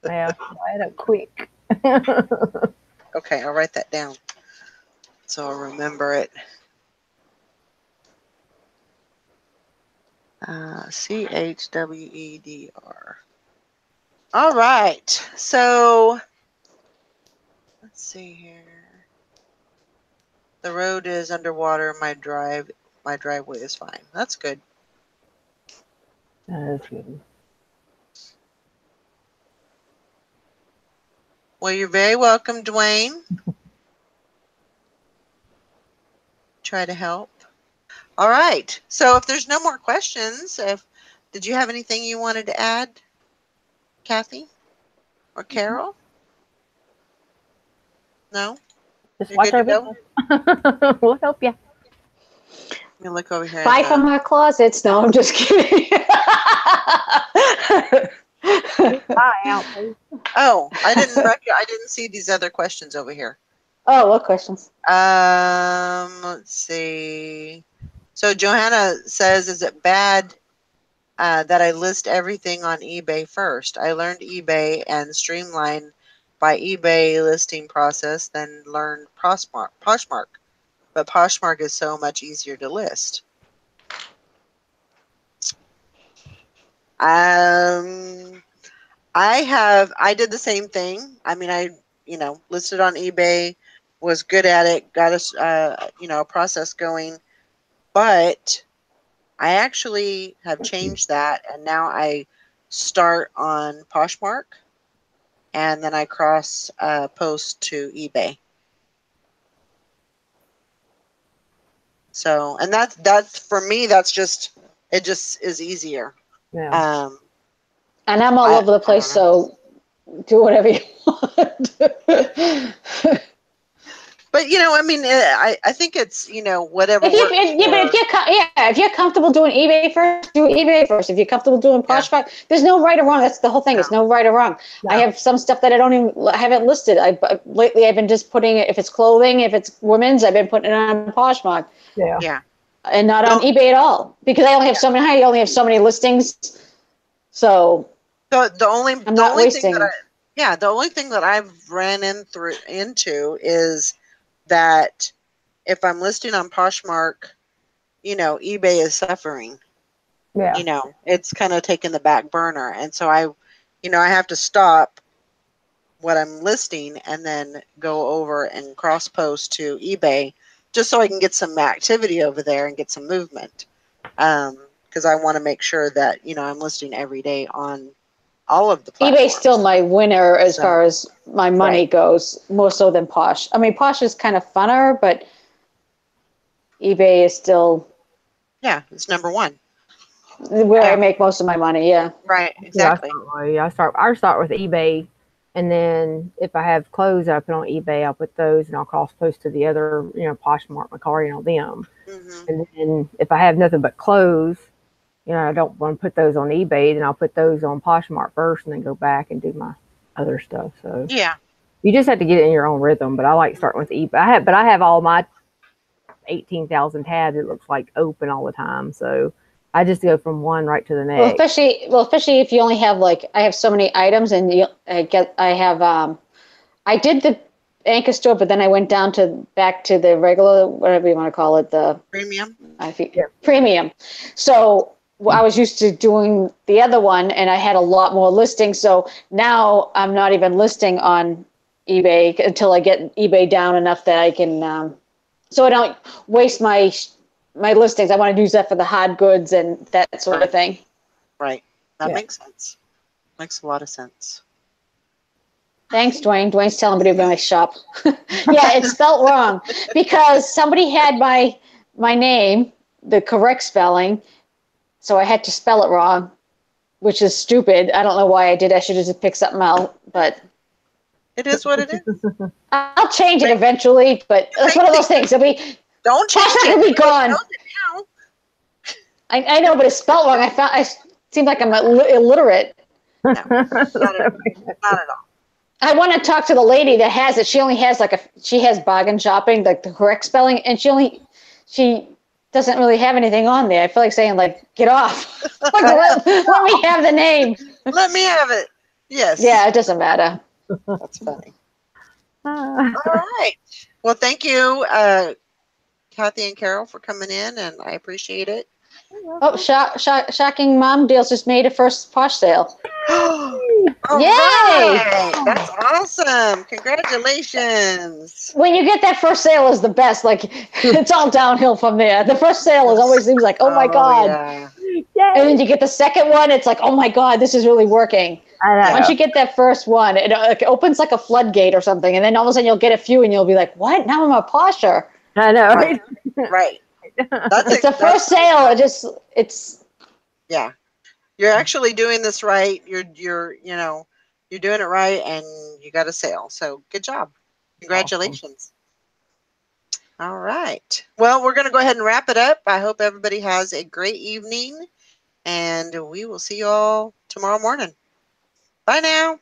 Speaker 1: Yeah. Add up quick.
Speaker 2: Okay, I'll write that down so I'll remember it. CHWEDR. All right. So let's see here. The road is underwater. My driveway is fine. That's good.
Speaker 1: That's good.
Speaker 2: Well, you're very welcome, Dwayne. Try to help. All right. So if there's no more questions, did you have anything you wanted to add, Kathy or Carol? No?
Speaker 1: Just
Speaker 2: You're
Speaker 1: watch
Speaker 2: good
Speaker 1: our
Speaker 2: to go?
Speaker 1: video. We'll help you.
Speaker 2: Let me look over here.
Speaker 3: Buy from our closets. No, I'm just kidding.
Speaker 1: Bye out, please.
Speaker 2: Oh, I didn't see these other questions over here.
Speaker 3: Oh, what questions?
Speaker 2: Let's see. So Johanna says, is it bad that I list everything on eBay first? I learned eBay and streamlined by eBay listing process, then learned Poshmark. But Poshmark is so much easier to list. I did the same thing. I mean, I listed on eBay, was good at it, got us a process going, but I actually have changed that, and now I start on Poshmark, and then I cross post to eBay. So, and that's for me. It just is easier.
Speaker 1: Yeah.
Speaker 3: And I'm all over the place, so do whatever you want.
Speaker 2: But I mean, I think it's whatever
Speaker 3: If
Speaker 2: works.
Speaker 3: if you're comfortable doing eBay first, do eBay first. If you're comfortable doing Poshmark, there's no right or wrong. That's the whole thing. It's no right or wrong. I have some stuff that I haven't listed. Lately I've been just putting it. If it's clothing, if it's women's, I've been putting it on Poshmark.
Speaker 2: Yeah.
Speaker 3: And not on eBay at all, because I only have so many. I only have so many listings. So
Speaker 2: the only
Speaker 3: wasting.
Speaker 2: the only thing that I've ran into is that if I'm listing on Poshmark, eBay is suffering.
Speaker 1: Yeah.
Speaker 2: It's kind of taking the back burner, and so I have to stop what I'm listing and then go over and cross post to eBay just so I can get some activity over there and get some movement. Because I want to make sure that, I'm listing every day on all of the platforms.
Speaker 3: eBay's still my winner as far as my money goes, more so than Posh. I mean, Posh is kind of funner, but eBay is still...
Speaker 2: Yeah, it's number one.
Speaker 3: Where I make most of my money, yeah.
Speaker 2: Right, exactly.
Speaker 1: I start with eBay, and then if I have clothes I put on eBay, I'll put those and I'll cross post to the other, Poshmark, Mercari, and all them.
Speaker 2: Mm-hmm.
Speaker 1: And then if I have nothing but clothes, I don't want to put those on eBay, then I'll put those on Poshmark first and then go back and do my other stuff. So
Speaker 2: yeah,
Speaker 1: you just have to get it in your own rhythm. But I like starting with eBay. I have all my 18,000 tabs. It looks like open all the time. So I just go from one right to the next.
Speaker 3: Especially if you only have I have so many items, and I did the Anchor store, but then I went back to the regular, whatever you want to call it, the
Speaker 2: premium.
Speaker 3: Premium. So I was used to doing the other one, and I had a lot more listings. So now I'm not even listing on eBay until I get eBay down enough that I can, so I don't waste my listings. I want to use that for the hard goods and that sort of thing.
Speaker 2: Right. That makes sense. Makes a lot of sense.
Speaker 3: Thanks, Dwayne. Dwayne's telling me to do my shop. Yeah, it's spelled wrong because somebody had my name, the correct spelling, so I had to spell it wrong, which is stupid. I don't know why I did. I should have just picked something out, but
Speaker 2: it is what it is.
Speaker 3: I'll change it eventually, but it's one of those things.
Speaker 2: Don't change it.
Speaker 3: It'll be gone. I know, but it's spelled wrong. I seem like I'm illiterate.
Speaker 2: No, not at all.
Speaker 3: I want to talk to the lady that has it. She only has she has bargain shopping, the correct spelling, and she doesn't really have anything on there. I feel like saying get off. Let me have the name.
Speaker 2: Let me have it. Yes.
Speaker 3: Yeah, it doesn't matter.
Speaker 2: That's funny. All right. Well, thank you, Kathy and Carol, for coming in, and I appreciate it.
Speaker 3: Oh, shocking! Mom Deals just made a first Posh sale.
Speaker 2: Yay! Right. That's awesome. Congratulations.
Speaker 3: When you get that first sale is the best. It's all downhill from there. The first sale always seems like, oh my God. Yeah. And then you get the second one. It's like, oh my God, this is really working. Once you get that first one, it opens like a floodgate or something. And then all of a sudden you'll get a few and you'll be like, what? Now I'm a posher.
Speaker 1: I know.
Speaker 2: Right.
Speaker 3: It's the first sale. It's.
Speaker 2: Yeah. You're actually doing this right. You're doing it right, and you got a sale. So good job. Congratulations. Awesome. All right. Well, we're going to go ahead and wrap it up. I hope everybody has a great evening, and we will see you all tomorrow morning. Bye now.